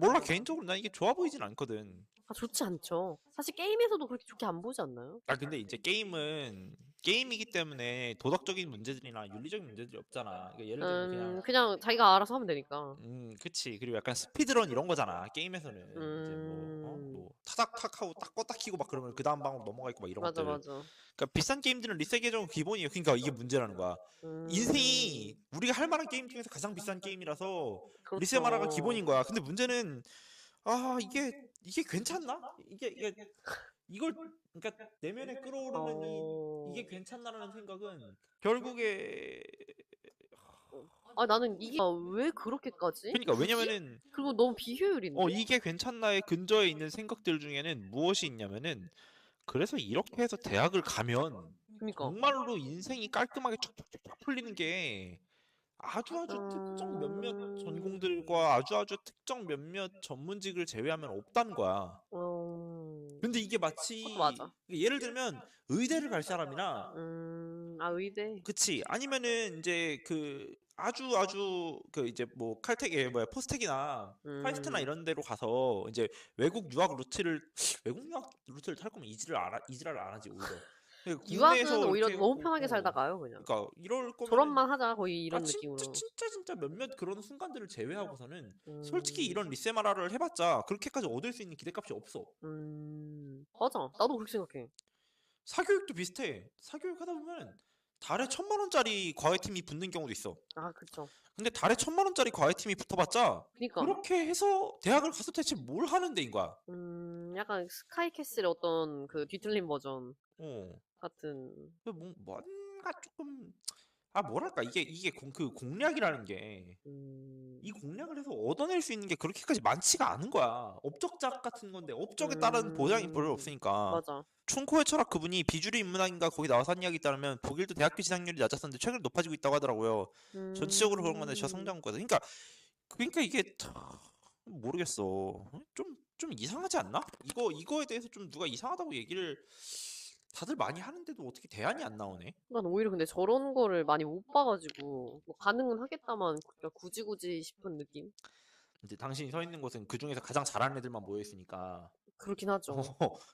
몰라 맞아. 개인적으로 난 이게 좋아 보이진 않거든. 아, 좋지 않죠. 사실 게임에서도 그렇게 좋게 안 보지 않나요? 근데 이제 게임은 게임이기 때문에 도덕적인 문제들이나 윤리적인 문제들이 없잖아. 그러니까 예를 들면 그냥 그냥 자기가 알아서 하면 되니까. 그치. 그리고 약간 스피드런 이런 거잖아. 게임에서는 이제 뭐 타닥탁 하고 딱 껐다 키고 막 그러면 그 다음 방으로 넘어가 있고 막 이런 맞아, 것들. 맞아. 그러니까 비싼 게임들은 리셋 계정 기본이에요. 그러니까 이게 문제라는 거야. 인생이 우리가 할 만한 게임 중에서 가장 비싼 게임이라서 리셋 마라가 그렇죠. 기본인 거야. 근데 문제는 이게 괜찮나? 이걸 그러니까 내면에 끌어오르는 이게 괜찮나라는 생각은 결국에 아, 나는 이게 왜 그렇게까지? 그러니까 굳이? 왜냐면은 그리고 너무 비효율인데? 이게 괜찮나의 근저에 있는 생각들 중에는 무엇이 있냐면은 그래서 이렇게 해서 대학을 가면 그니까. 정말로 인생이 깔끔하게 쫙쫙쫙 풀리는 게 아주 특정 몇몇 전공들과 아주 특정 몇몇 전문직을 제외하면 없다는 거야. 근데 이게 그것도 마치 맞아. 예를 들면 의대를 갈 사람이나 의대. 그치 아니면은 이제 그 아주 그 이제 뭐 칼텍에 뭐야 포스텍이나 카이스트나 이런 데로 가서 이제 외국 유학 루트를 탈 거면 이지랄을 안 하지 오히려. 그러니까 유학은 국내에서 오히려 이렇게 너무 해갖고 편하게 살다 가요, 그냥. 그러니까 이럴 거면은 졸업만 하자, 거의 이런 진짜 느낌으로. 진짜 몇몇 그런 순간들을 제외하고서는 솔직히 음, 이런 리세마라를 해봤자 그렇게까지 얻을 수 있는 기대값이 없어. 맞아. 나도 그렇게 생각해. 사교육도 비슷해. 사교육 하다 보면 달에 1,000만 원짜리 과외팀이 붙는 경우도 있어. 아, 그쵸. 근데 달에 1,000만 원짜리 과외팀이 붙어봤자 그니까. 그렇게 해서 대학을 가서 대체 뭘 하는 데인 거야. 약간 스카이캐슬의 어떤 그 뒤틀린 버전 어. 같은. 뭔가 조금 뭐랄까 그 공략이라는 게 이 공략을 해서 얻어낼 수 있는 게 그렇게까지 많지가 않은 거야. 업적작 같은 건데 업적에 따른 보장이 별로 없으니까. 맞아. 춘코의 철학 그분이 비주류 인문학인가 거기 나와서 한 이야기 따르면 독일도 대학교 지상률이 낮았었는데 최근에 높아지고 있다고 하더라고요. 전체적으로 그런 건데 저 성장 거든. 그러니까 이게 모르겠어. 좀 이상하지 않나? 이거에 대해서 좀 누가 이상하다고 얘기를 다들 많이 하는데도 어떻게 대안이 안 나오네. 난 오히려 근데 저런 거를 많이 못 봐가지고 뭐 가능은 하겠다만 그냥 굳이 싶은 느낌? 이제 당신이 서 있는 곳은 그 중에서 가장 잘하는 애들만 모여 있으니까. 그렇긴 하죠.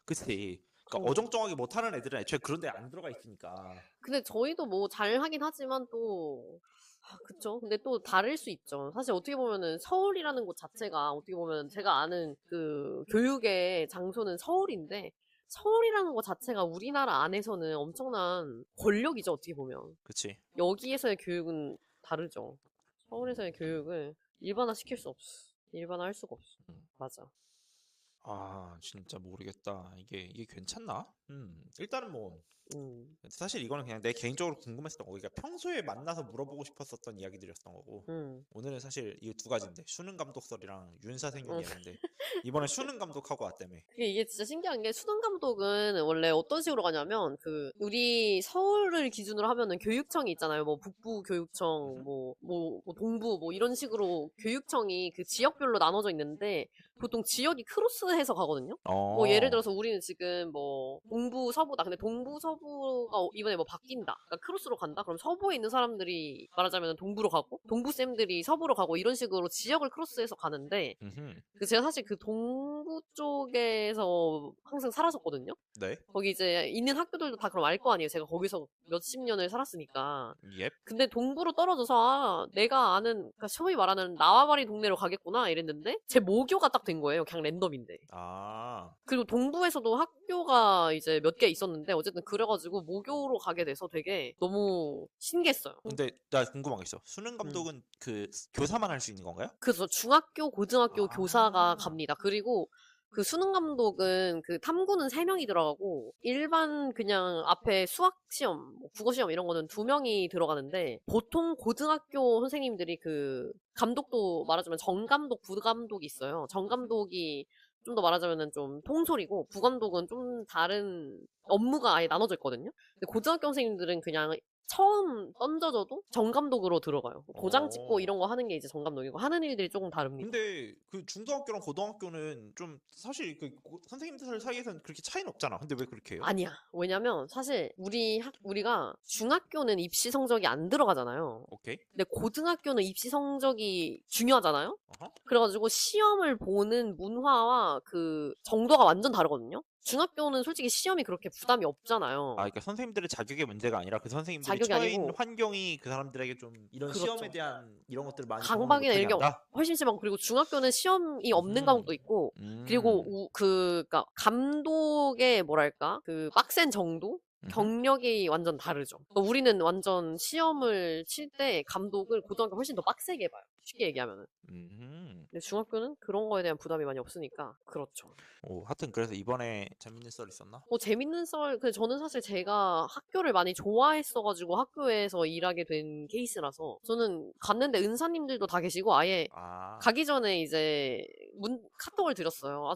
그치. 그러니까 그런 거. 어정쩡하게 못하는 애들은 애초에 그런 데 안 들어가 있으니까. 근데 저희도 뭐 잘하긴 하지만 또 그쵸. 근데 또 다를 수 있죠. 사실 어떻게 보면은 서울이라는 곳 자체가 어떻게 보면 제가 아는 그 교육의 장소는 서울인데 서울이라는 것 자체가 우리나라 안에서는 엄청난 권력이죠. 어떻게 보면. 그치. 여기에서의 교육은 다르죠. 서울에서의 교육을 일반화 시킬 수 없어. 일반화 할 수가 없어. 맞아. 진짜 모르겠다. 이게 괜찮나? 일단은 뭐 음, 사실 이거는 그냥 내 개인적으로 궁금했었던 거고, 그러니까 평소에 만나서 물어보고 싶었었던 이야기들이었던 거고, 음. 오늘은 사실 이 두 가지인데, 수능 감독설이랑 윤사생윤 음. 이야기인데, 이번에 수능 감독하고 왔다며. 이게 진짜 신기한 게 수능 감독은 원래 어떤 식으로 가냐면 그 우리 서울을 기준으로 하면은 교육청이 있잖아요. 뭐 북부 교육청, 뭐 동부 뭐 이런 식으로 교육청이 그 지역별로 나눠져 있는데 보통 지역이 크로스해서 가거든요. 뭐 예를 들어서 우리는 지금 뭐 동부 서부다. 근데 동부 서부가 이번에 뭐 바뀐다. 그러니까 크로스로 간다. 그럼 서부에 있는 사람들이 말하자면 동부로 가고 동부 쌤들이 서부로 가고 이런 식으로 지역을 크로스해서 가는데 제가 사실 그 동부 쪽에서 항상 살았었거든요. 네. 거기 이제 있는 학교들도 다 그럼 알 거 아니에요. 제가 거기서 몇십 년을 살았으니까. 예. 근데 동부로 떨어져서 아, 내가 아는 그러니까 소위 말하는 나와바리 동네로 가겠구나 이랬는데 제 모교가 딱 된 거예요. 그냥 랜덤인데. 아. 그리고 동부에서도 학교가 이제 몇 개 있었는데 어쨌든 그래가지고 모교로 가게 돼서 되게 너무 신기했어요. 근데 나 궁금한 게 있어. 수능 감독은 그 교사만 할 수 있는 건가요? 그래서 중학교, 고등학교 아. 교사가 갑니다. 그리고 그 수능 감독은 그 탐구는 3명이 들어가고 일반 그냥 앞에 수학 시험, 뭐 국어 시험 이런 거는 2명이 들어가는데 보통 고등학교 선생님들이 그 감독도 말하자면 정감독, 부감독이 있어요. 정감독이 좀 더 말하자면은 좀 통솔이고 부감독은 좀 다른 업무가 아예 나눠져 있거든요. 근데 고등학교 선생님들은 그냥 처음 던져져도 정감독으로 들어가요. 도장 찍고 어. 이런 거 하는 게 이제 정감독이고 하는 일들이 조금 다릅니다. 근데 그 중등학교랑 고등학교는 좀 사실 그 선생님들 사이에서는 그렇게 차이는 없잖아. 근데 왜 그렇게 해요? 아니야. 왜냐면 사실 우리가 중학교는 입시 성적이 안 들어가잖아요. 오케이. 근데 고등학교는 입시 성적이 중요하잖아요. 어허. 그래가지고 시험을 보는 문화와 그 정도가 완전 다르거든요. 중학교는 솔직히 시험이 그렇게 부담이 없잖아요. 아, 그러니까 선생님들의 자격의 문제가 아니라 그 선생님들이 자격이 처해 있는 아니고 환경이 그 사람들에게 좀 이런 그렇죠. 시험에 대한 이런 것들을 많이 경험을 강박이나 못하게 이런 게 한다. 훨씬 심하고 그리고 중학교는 시험이 없는 과목도 있고 그리고 그니까 감독의 뭐랄까 그 빡센 정도 경력이 완전 다르죠. 그러니까 우리는 완전 시험을 칠 때 감독을 고등학교 훨씬 더 빡세게 봐요. 쉽게 얘기하면은. 근데 중학교는 그런 거에 대한 부담이 많이 없으니까 그렇죠. 오, 하여튼 그래서 이번에 재밌는 썰 있었나? 뭐 재밌는 썰, 저는 사실 제가 학교를 많이 좋아했어가지고 학교에서 일하게 된 케이스라서 저는 갔는데 은사님들도 다 계시고 아예 아, 가기 전에 이제 카톡을 드렸어요. 아,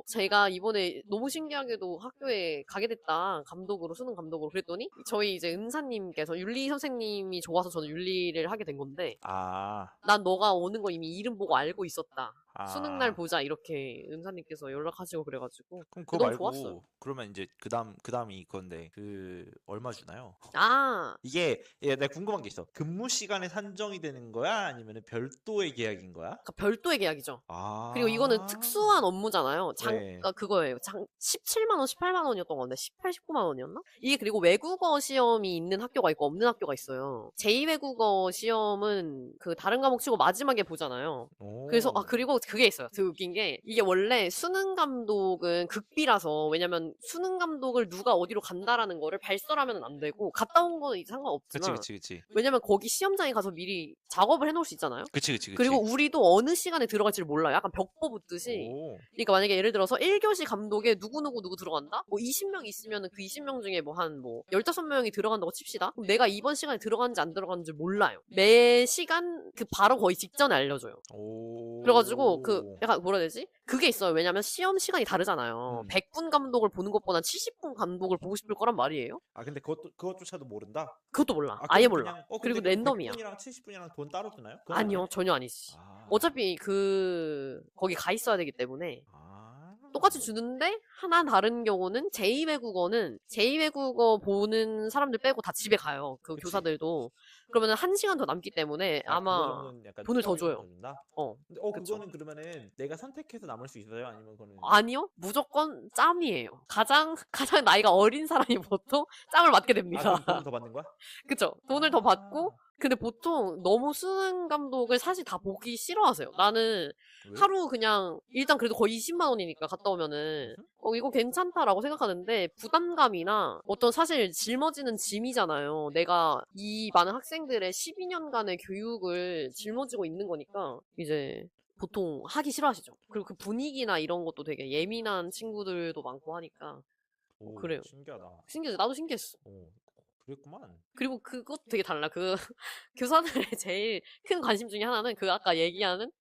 제가 이번에 너무 신기하게도 학교에 가게 됐다. 감독으로, 수능 감독으로. 그랬더니 저희 이제 은사님께서 윤리 선생님이 좋아서 저는 윤리를 하게 된 건데 아, 난 너가 오는 거 이미 이름 보고 알고 있었다. 수능 날 아. 보자 이렇게 은사님께서 연락하시고 그래가지고 그럼 그거 너무 말고 좋았어요. 그러면 이제 그다음이 그건데 그 얼마 주나요? 아, 이게 내가 궁금한 게 있어. 근무 시간에 산정이 되는 거야? 아니면 별도의 계약인 거야? 그러니까 별도의 계약이죠. 아. 그리고 이거는 특수한 업무잖아요. 네. 그러니까 그거예요. 17만 원, 18만 원이었던 건데 18, 19만 원이었나? 이게 그리고 외국어 시험이 있는 학교가 있고 없는 학교가 있어요. 제2외국어 시험은 그 다른 과목 치고 마지막에 보잖아요. 그래서 오. 그리고 그게 있어요. 되게 웃긴 게 이게 원래 수능 감독은 극비라서 왜냐면 수능 감독을 누가 어디로 간다라는 거를 발설하면 안 되고 갔다 온 거는 이제 상관없지만 그치. 왜냐면 거기 시험장에 가서 미리 작업을 해놓을 수 있잖아요. 그치. 그리고 우리도 어느 시간에 들어갈지를 몰라요. 약간 벽보 붙듯이. 오. 그러니까 만약에 예를 들어서 1교시 감독에 누구 들어간다? 뭐 20명 있으면은 그 20명 중에 뭐 한 15명이 들어간다고 칩시다. 그럼 내가 이번 시간에 들어갔는지 안 들어갔는지 몰라요. 매 시간 그 바로 거의 직전에 알려줘요. 오. 그래가지고 그 약간 뭐라 해야 되지? 그게 있어요. 왜냐면 시험 시간이 다르잖아요. 100분 감독을 보는 것보다 70분 감독을 보고 싶을 거란 말이에요. 아, 근데 그것조차도 모른다? 그것도 몰라. 아, 아예 그럼 몰라. 그냥 그리고 근데 랜덤이야. 100분이랑 70분이랑 돈 따로 주나요? 그건 아니요, 아니에요? 전혀 아니지. 아. 어차피 거기 가 있어야 되기 때문에 아. 똑같이 주는데 하나 다른 경우는 제2외국어는 제2외국어 보는 사람들 빼고 다 집에 가요. 그 그치. 교사들도. 그러면은 1시간 더 남기 때문에 아, 그거 아마 정도는 약간 돈을 더 추가로 줘요. 준다? 어. 근데 그쵸. 그거는 그러면은 내가 선택해서 남을 수 있어요? 아니면 그거는 아니요. 무조건 짬이에요. 가장 나이가 어린 사람이 보통 짬을 맞게 그럼 됩니다. 돈을 더 받는 거야? 그쵸? 돈을 더 받고 근데 보통 너무 수능 감독을 사실 다 보기 싫어하세요. 나는 왜? 하루 그냥 일단 그래도 거의 20만 원이니까 갔다 오면은 이거 괜찮다라고 생각하는데 부담감이나 어떤 사실 짊어지는 짐이잖아요. 내가 이 많은 학생들의 12년간의 교육을 짊어지고 있는 거니까 이제 보통 하기 싫어하시죠. 그리고 그 분위기나 이런 것도 되게 예민한 친구들도 많고 하니까 오, 그래요. 신기하다. 신기하지? 나도 신기했어. 오, 그랬구만. 그리고 그것도 되게 달라. 교사들의 제일 큰 관심 중에 하나는 아까 얘기하는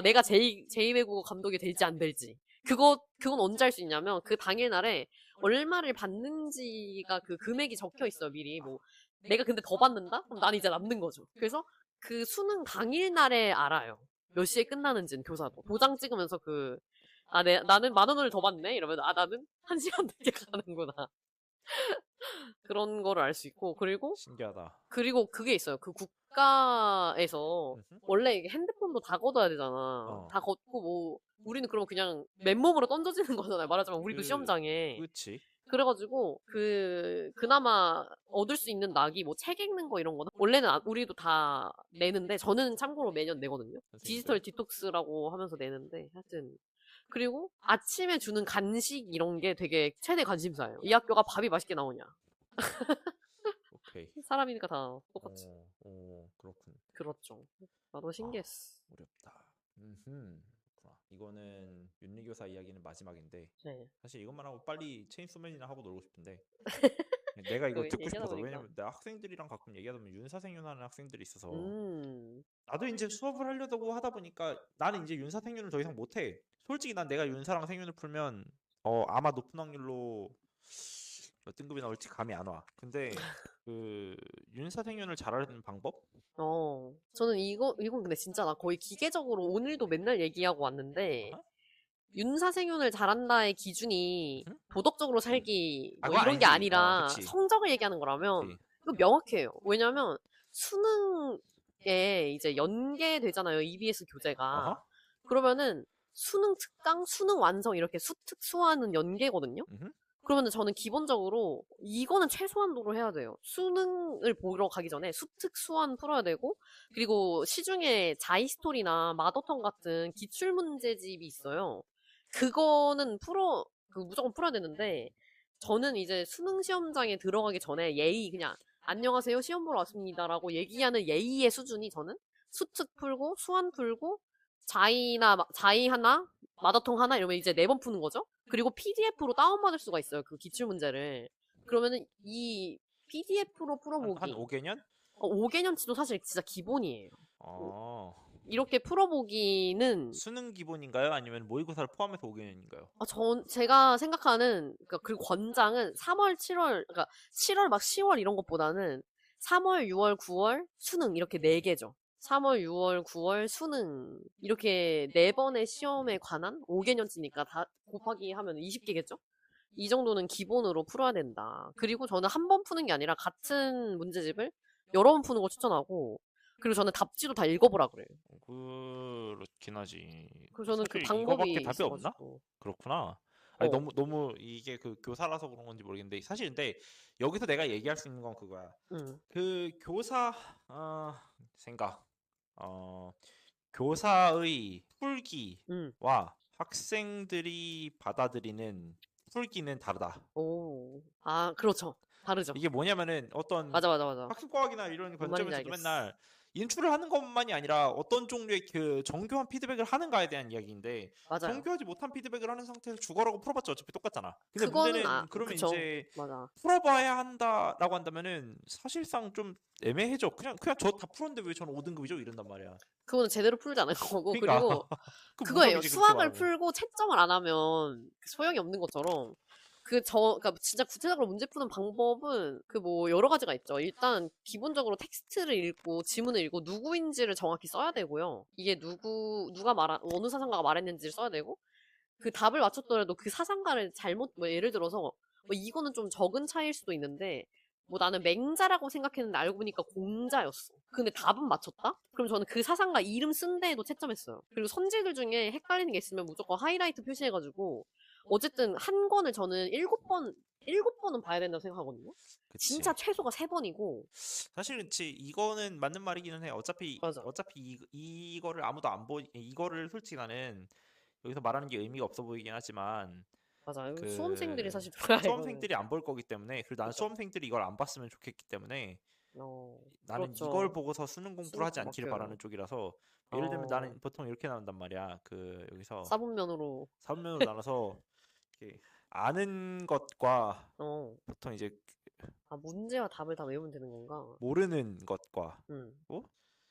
내가 제2외국어 감독이 될지 안 될지. 그건 언제 알 수 있냐면 그 당일날에 얼마를 받는지가 그 금액이 적혀 있어요, 미리. 뭐 내가 근데 더 받는다? 그럼 난 이제 남는 거죠. 그래서 그 수능 당일날에 알아요. 몇 시에 끝나는지는 교사도. 도장 찍으면서 나는 10,000원을 더 받네? 이러면, 나는 1시간 늦게 가는구나. 그런 거를 알 수 있고, 신기하다. 그리고 그게 있어요. 그 국가에서, 음흠. 원래 이게 핸드폰도 다 걷어야 되잖아. 어. 다 걷고, 뭐, 우리는 그러면 그냥 맨몸으로 던져지는 거잖아요. 말하자면, 우리도 시험장에. 그치. 그래가지고, 그나마 얻을 수 있는 낙이 뭐 책 읽는 거 이런 거는, 원래는 우리도 다 내는데, 저는 참고로 매년 내거든요. 디지털 디톡스라고 하면서 내는데, 하여튼. 그리고 아침에 주는 간식 이런 게 되게 최대 관심사예요. 이 학교가 밥이 맛있게 나오냐. 오케이. 사람이니까 다 똑같지. 그렇군. 그렇죠. 나도 신기했어. 어렵다. 그렇구나. 이거는 윤리교사 이야기는 마지막인데 네. 사실 이것만 하고 빨리 체인소맨이나 하고 놀고 싶은데 내가 이거 듣고 얘기하다 싶어서. 보니까. 왜냐면 내 학생들이랑 가끔 얘기하다 보면 윤사생윤하는 학생들이 있어서 음, 나도 이제 수업을 하려고 하다 보니까 나는 이제 윤사생윤을 더 이상 못해. 솔직히 난 내가 윤사랑 생윤을 풀면 아마 높은 확률로 몇 등급이 나올지 감이 안 와. 근데 그 윤사생윤을 잘하는 방법? 저는 이건 근데 진짜 나 거의 기계적으로 오늘도 맨날 얘기하고 왔는데, 어허? 윤사생윤을 잘한다의 기준이 응? 도덕적으로 살기 뭐 그건 이런 게 아니지. 아니라 그치. 성적을 얘기하는 거라면 그치. 이거 명확해요. 왜냐면 수능에 이제 연계되잖아요. EBS 교재가. 어허? 그러면은 수능 특강, 수능 완성 이렇게 수특 수화는 연계거든요. 음흠. 그러면은 저는 기본적으로 이거는 최소한도로 해야 돼요. 수능을 보러 가기 전에 수특 수완 풀어야 되고, 그리고 시중에 자이스토리나 마더턴 같은 기출 문제집이 있어요. 그거는 무조건 풀어야 되는데, 저는 이제 수능 시험장에 들어가기 전에 예의 그냥 안녕하세요 시험 보러 왔습니다라고 얘기하는 예의의 수준이 저는 수특 풀고 수완 풀고 자이 하나 마더통 하나 이러면 이제 4번 푸는 거죠. 그리고 PDF로 다운받을 수가 있어요. 그 기출문제를. 그러면은 이 PDF로 한 풀어보기. 5개년? 5개년치도 사실 진짜 기본이에요. 오, 어. 이렇게 풀어보기는, 수능 기본인가요? 아니면 모의고사를 포함해서 5개년인가요? 제가 생각하는, 그러니까 그 권장은 3월, 7월, 그러니까 7월 막 10월 이런 것보다는 3월, 6월, 9월 수능 이렇게 4개죠. 3월, 6월, 9월 수능 이렇게 4번의 시험에 관한 5개년치니까 다 곱하기 하면 20개겠죠? 이 정도는 기본으로 풀어야 된다. 그리고 저는 한 번 푸는 게 아니라 같은 문제집을 여러 번 푸는 걸 추천하고, 그리고 저는 답지도 다 읽어보라 그래요. 그렇긴 하지. 그래서 저는 그 사실 이거밖에 방법이 답이 없나? 있어가지고. 그렇구나. 아니 어, 너무 이게 그 교사라서 그런 건지 모르겠는데 사실 근데 여기서 내가 얘기할 수 있는 건 그거야. 응, 그 교사 생각 교사의 응. 풀기와 학생들이 받아들이는 풀기는 다르다. 오. 그렇죠. 다르죠. 이게 뭐냐면은 어떤 맞아, 맞아, 맞아. 학습과학이나 이런 뭔 말인지 관점에서도 알겠어. 맨날 인출을 하는 것만이 아니라 어떤 종류의 그 정교한 피드백을 하는가에 대한 이야기인데 맞아요. 정교하지 못한 피드백을 하는 상태에서 죽어라고 풀어봤자 어차피 똑같잖아. 근데 그거는, 문제는 그러면 그쵸. 이제 맞아. 풀어봐야 한다라고 한다면은 사실상 좀 애매해져. 그냥 저 다 풀었는데 왜 저는 5등급이죠? 이런단 말이야. 그거는 제대로 풀지 않은 거고, 그러니까 그리고 그 그거예요. 무적이지 그렇게 수학을 말하면. 풀고 채점을 안 하면 소용이 없는 것처럼, 그러니까 진짜 구체적으로 문제 푸는 방법은 그 뭐 여러 가지가 있죠. 일단 기본적으로 텍스트를 읽고 지문을 읽고 누구인지를 정확히 써야 되고요. 이게 어느 사상가가 말했는지를 써야 되고, 그 답을 맞췄더라도 그 사상가를 뭐 예를 들어서 뭐 이거는 좀 적은 차이일 수도 있는데, 뭐 나는 맹자라고 생각했는데 알고 보니까 공자였어. 근데 답은 맞췄다? 그럼 저는 그 사상가 이름 쓴 데에도 채점했어요. 그리고 선지들 중에 헷갈리는 게 있으면 무조건 하이라이트 표시해가지고, 어쨌든 한 권을 저는 7번은 봐야 된다고 생각하거든요. 진짜 그치. 최소가 3번이고. 사실 그치 이거는 맞는 말이기는 해. 어차피 맞아. 이거를 아무도 안 이거를 솔직히 나는 여기서 말하는 게 의미가 없어 보이긴 하지만 맞아. 이거 수험생들이 그 사실 들어야 이거는. 수험생들이 안 볼 거기 때문에 그리고 난 그죠. 수험생들이 이걸 안 봤으면 좋겠기 때문에 나는 이걸 그렇죠. 보고서 수능 공부를 하지 수능도 않기를 막혀요. 바라는 쪽이라서 예를 들면 어, 나는 보통 이렇게 나온단 말이야. 그 여기서 사분면으로. 3면으로 나눠서 이렇게 아는 것과 어. 보통 이제 문제와 답을 다 외우면 되는 건가? 모르는 것과 응. 뭐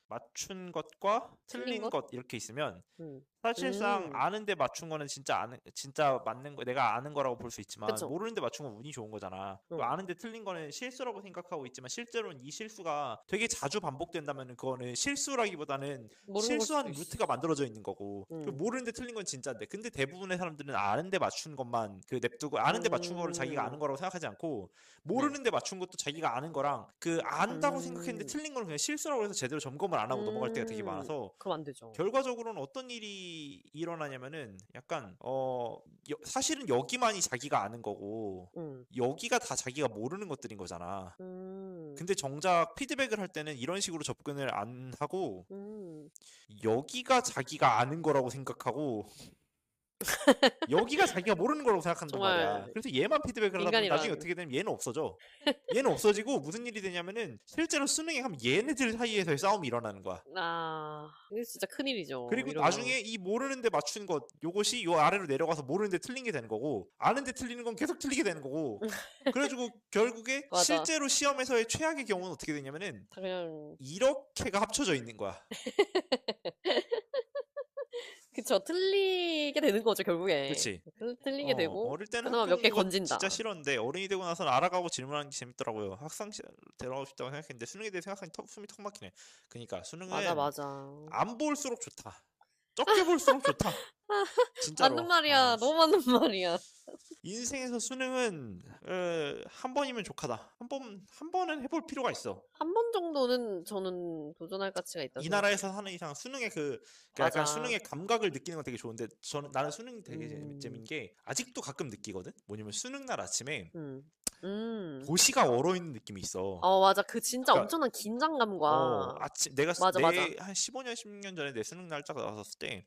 맞춘 것과 틀린 틀린 것? 것 이렇게 있으면 음. 사실상 음. 아는데 맞춘 거는 진짜 맞는 거 내가 아는 거라고 볼 수 있지만 그쵸. 모르는데 맞춘 건 운이 좋은 거잖아. 또 응. 아는데 틀린 거는 실수라고 생각하고 있지만 실제로는 이 실수가 되게 자주 반복된다면 그거는 실수라기보다는 모르는 걸 수도 실수한 있어. 루트가 만들어져 있는 거고 응. 모르는데 틀린 건 진짜인데 근데 대부분의 사람들은 아는데 맞춘 것만 그 냅두고 아는데 맞춘 거를 자기가 아는 거라고 생각하지 않고 네. 모르는데 맞춘 것도 자기가 아는 거랑 그 안다고 생각했는데 음. 틀린 거는 그냥 실수라고 해서 제대로 점검을 안 하고 넘어갈 때가 되게 많아서 그럼 안 되죠. 결과적으로는 어떤 일이 일어나냐면은 약간 사실은 여기만이 자기가 아는 거고 응. 여기가 다 자기가 모르는 것들인 거잖아. 음. 근데 정작 피드백을 할 때는 이런 식으로 접근을 안 하고 음. 여기가 자기가 아는 거라고 생각하고 여기가 자기가 모르는 거라고 생각한단 말이야. 정말 그래서 얘만 피드백을 하다 보면 나중에 인간이란. 어떻게 되면 얘는 없어져. 얘는 없어지고 무슨 일이 되냐면은 실제로 수능에 하면 얘네들 사이에서의 싸움이 일어나는 거야. 아, 이게 진짜 큰일이죠. 그리고 이러면. 나중에 이 모르는데 맞춘 것 요것이 요 아래로 내려가서 모르는데 틀린 게 되는 거고 아는데 틀리는 건 계속 틀리게 되는 거고 그래가지고 결국에 맞아. 실제로 시험에서의 최악의 경우는 어떻게 되냐면은 다 그냥 이렇게가 합쳐져 있는 거야. 그쵸. 틀리게 되는 거죠, 결국에. 그치? 틀리게 되고 어릴 때는 그나마 학교 몇 개 다니는 거 진짜 건진다. 싫었는데 어른이 되고 나서는 알아가고 질문하는 게 재밌더라고요. 학창 시절 들어가고 싶다고 생각했는데 수능에 대해 생각하니 숨이 턱 막히네. 그러니까 맞아, 수능은 맞아. 안 볼수록 좋다. 적게 볼수록 좋다. 맞는 진짜로. 말이야. 너무 맞는 말이야. 인생에서 수능은 한 번이면 족하다. 한 번은 해볼 필요가 있어. 한 번 정도는 저는 도전할 가치가 있다 이 생각해. 나라에서 사는 이상 수능의 그 약간 맞아. 수능의 감각을 느끼는 건 되게 좋은데 나는 수능이 되게 음. 재밌는 게 아직도 가끔 느끼거든. 뭐냐면 수능 날 아침에 음. 음. 도시가 얼어 있는 느낌이 있어. 맞아. 그 진짜 그러니까 엄청난 긴장감과 아침 내가 맞아, 맞아. 내 한 15년 16년 전에 내 수능 날짜가 나왔을 때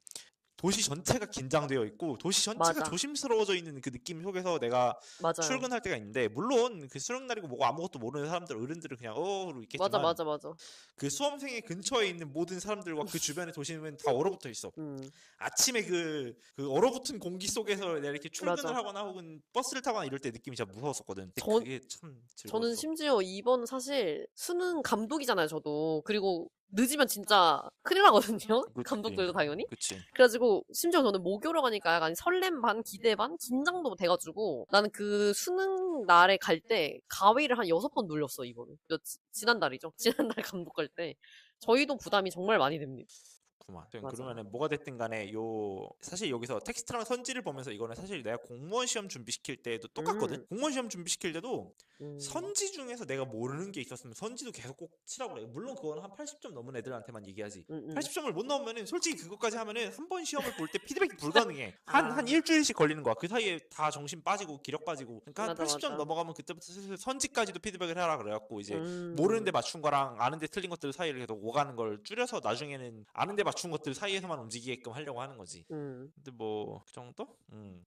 도시 전체가 긴장되어 있고 도시 전체가 맞아. 조심스러워져 있는 그 느낌 속에서 내가 맞아요. 출근할 때가 있는데 물론 그 수능 날이고 뭐고 아무것도 모르는 사람들 어른들은 그냥 그러고 맞아, 있겠지만 맞아, 맞아. 그 수험생의 근처에 있는 모든 사람들과 그 주변의 도시는 다 얼어붙어 있어. 음. 아침에 그 얼어붙은 공기 속에서 내가 이렇게 출근을 맞아. 하거나 혹은 버스를 타거나 이럴 때 느낌이 진짜 무서웠었거든. 근데 전 그게 참 저는 즐거웠어. 심지어 이번 사실 수능 감독이잖아요, 저도. 그리고 늦으면 진짜 큰일 나거든요. 그치, 감독들도 당연히. 그치. 그래가지고 심지어 저는 모교로 가니까 약간 설렘 반, 기대 반, 긴장도 돼가지고 나는 그 수능 날에 갈 때 가위를 한 6번 눌렸어, 이번에. 지난달이죠. 지난달 감독 갈 때. 저희도 부담이 정말 많이 됩니다. 그만. 맞아. 그러면은 뭐가 됐든 간에 사실 여기서 텍스트랑 선지를 보면서 이거는 사실 내가 공무원 시험 준비시킬 때도 똑같거든. 음. 공무원 시험 준비시킬 때도 음. 선지 중에서 내가 모르는 게 있었으면 선지도 계속 꼭 치라고 그래. 물론 그거는 한 80점 넘은 애들한테만 얘기하지. 음. 80점을 못 넘으면은 솔직히 그것까지 하면은 한 번 시험을 볼 때 피드백이 불가능해. 한 아, 일주일씩 걸리는 거야. 그 사이에 다 정신 빠지고 기력 빠지고. 그러니까 한 맞아, 80점 맞아. 넘어가면 그때부터 슬슬 선지까지도 피드백을 해라 그래갖고 이제 모르는데 음. 맞춘 거랑 아는데 틀린 것들 사이를 계속 오가는 걸 줄여서 나중에는 아는데 맞춘 것들 사이에서만 움직이게끔 하려고 하는 거지. 음. 근데 뭐 그 정도?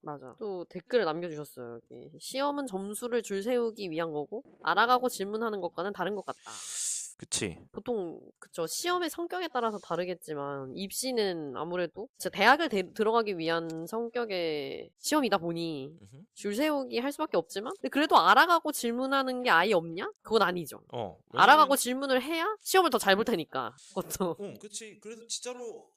맞아. 또 댓글을 남겨주셨어요. 여기. 시험은 점수를 줄 세우기 위한 거고, 알아가고 질문하는 것과는 다른 것 같다. 그치. 보통, 그쵸. 시험의 성격에 따라서 다르겠지만, 입시는 아무래도, 진짜 대학을 들어가기 위한 성격의 시험이다 보니, 음흠. 줄 세우기 할 수밖에 없지만, 근데 그래도 알아가고 질문하는 게 아예 없냐? 그건 아니죠. 알아가고 왜냐면 질문을 해야 시험을 더 잘 볼 테니까. 그것도. 그치. 그래서 진짜로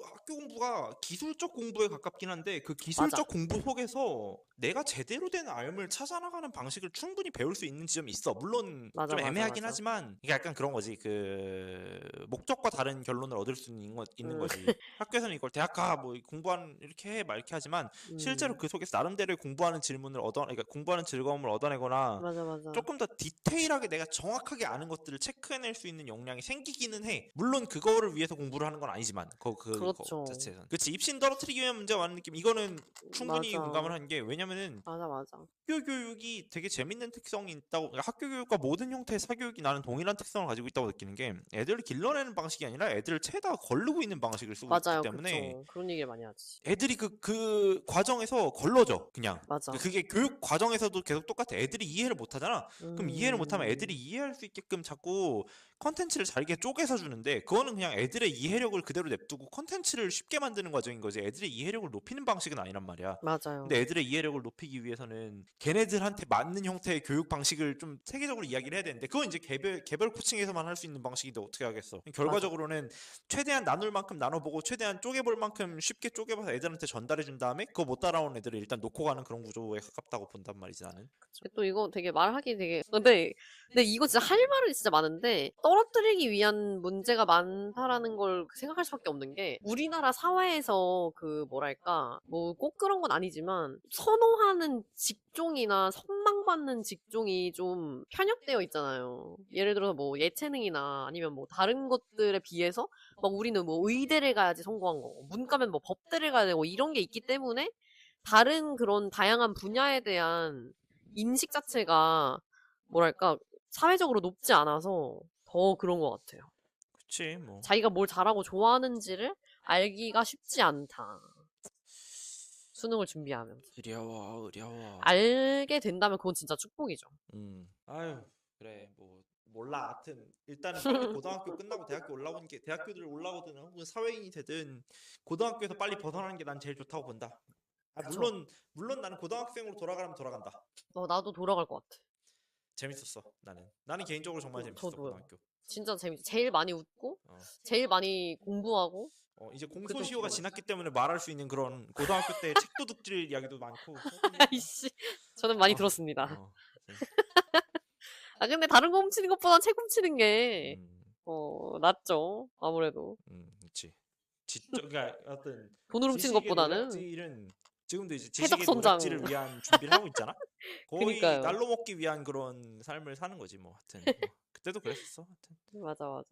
학교 공부가 기술적 공부에 가깝긴 한데 그 맞아. 기술적 공부 속에서 내가 제대로 된 알을 찾아나가는 방식을 충분히 배울 수 있는 지점이 있어. 물론 맞아, 좀 맞아, 애매하긴 맞아. 하지만 이게 약간 그런 거지. 그 목적과 다른 결론을 얻을 수 있는 음. 거지. 학교에서는 이걸 대학 가 뭐 공부하는 이렇게 해 막 이렇게 하지만 실제로 음. 그 속에서 나름대로의 공부하는 질문을 그러니까 공부하는 즐거움을 얻어내거나 맞아, 맞아. 조금 더 디테일하게 내가 정확하게 아는 것들을 체크해낼 수 있는 역량이 생기기는 해. 물론 그거를 위해서 공부를 하는 건 아니지만 거 그렇죠. 자체에서는. 그치. 입신 떨어뜨리기 위한 문제가 많은 느낌. 이거는 충분히 공감을 맞아. 하는 게 왜냐면은 맞아, 맞아. 학교 교육이 되게 재밌는 특성이 있다고 그러니까 학교 교육과 모든 형태의 사교육이 나는 동일한 특성을 가지고 있다고 느끼는 게 애들을 길러내는 방식이 아니라 애들을 채에다가 걸르고 있는 방식을 쓰고 있기 맞아요. 때문에 그쵸. 그런 얘기를 많이 하지. 애들이 그 과정에서 걸러져 그냥 맞아. 그게 교육 과정에서도 계속 똑같아. 애들이 이해를 못하잖아. 그럼 이해를 못하면 음. 애들이 이해할 수 있게끔 자꾸 컨텐츠를 잘게 쪼개서 주는데 그거는 그냥 애들의 이해력을 그대로 냅두고 컨텐츠를 쉽게 만드는 과정인 거지 애들의 이해력을 높이는 방식은 아니란 말이야. 맞아요. 근데 애들의 이해력을 높이기 위해서는 걔네들한테 맞는 형태의 교육 방식을 좀 체계적으로 이야기를 해야 되는데 그건 이제 개별 코칭에서만 할 수 있는 방식인데 어떻게 하겠어. 결과적으로는 최대한 나눌 만큼 나눠보고 최대한 쪼개볼 만큼 쉽게 쪼개봐서 애들한테 전달해 준 다음에 그거 못 따라온 애들을 일단 놓고 가는 그런 구조에 가깝다고 본단 말이지 나는. 또 이거 되게 말하기 되게 근데 이거 진짜 할 말은 진짜 많은데 떨어뜨리기 위한 문제가 많다라는 걸 생각할 수밖에 없는 게 우리나라 사회에서 그 뭐랄까 뭐 꼭 그런 건 아니지만 선호하는 직종이나 선망받는 직종이 좀 편협되어 있잖아요. 예를 들어서 뭐 예체능이나 아니면 뭐 다른 것들에 비해서 막 우리는 뭐 의대를 가야지 성공한 거고 문과면 뭐 법대를 가야 되고 이런 게 있기 때문에 다른 그런 다양한 분야에 대한 인식 자체가 뭐랄까 사회적으로 높지 않아서 더 그런 것 같아요. 그치 뭐. 자기가 뭘 잘하고 좋아하는지를 알기가 쉽지 않다. 수능을 준비하면서. 어려워. 알게 된다면 그건 진짜 축복이죠. 아유 그래 뭐 몰라 하여튼 일단은 빨리 고등학교 끝나고 대학교 올라오는 게 대학교들 올라오든 혹은 사회인이 되든 고등학교에서 빨리 벗어나는 게 난 제일 좋다고 본다. 그쵸. 물론 나는 고등학생으로 돌아가라면 돌아간다. 나도 돌아갈 것 같아. 재밌었어 나는 개인적으로 정말 재밌었어 저도요. 고등학교. 진짜 재밌어. 제일 많이 웃고, 어. 제일 많이 공부하고, 이제 그쪽 공소시효가 기억나요. 지났기 때문에 말할 수 있는 그런 고등학교 때 책도둑질 이야기도 많고 아이씨. 저는 많이 어, 들었습니다. 어, 근데 다른 거 훔치는 것보단 책 훔치는 게, 음, 낫죠. 아무래도. 그렇지. 그러니까 어떤 돈을 훔치는 지식의 것보다는 노략질은 지금도 이제 해적 지식의 선장. 노략질을 위한 준비를 하고 있잖아. 거의 그니까요. 날로 먹기 위한 그런 삶을 사는 거지 뭐. 하여튼 뭐. 그때도 그랬었어. 하여튼. 맞아.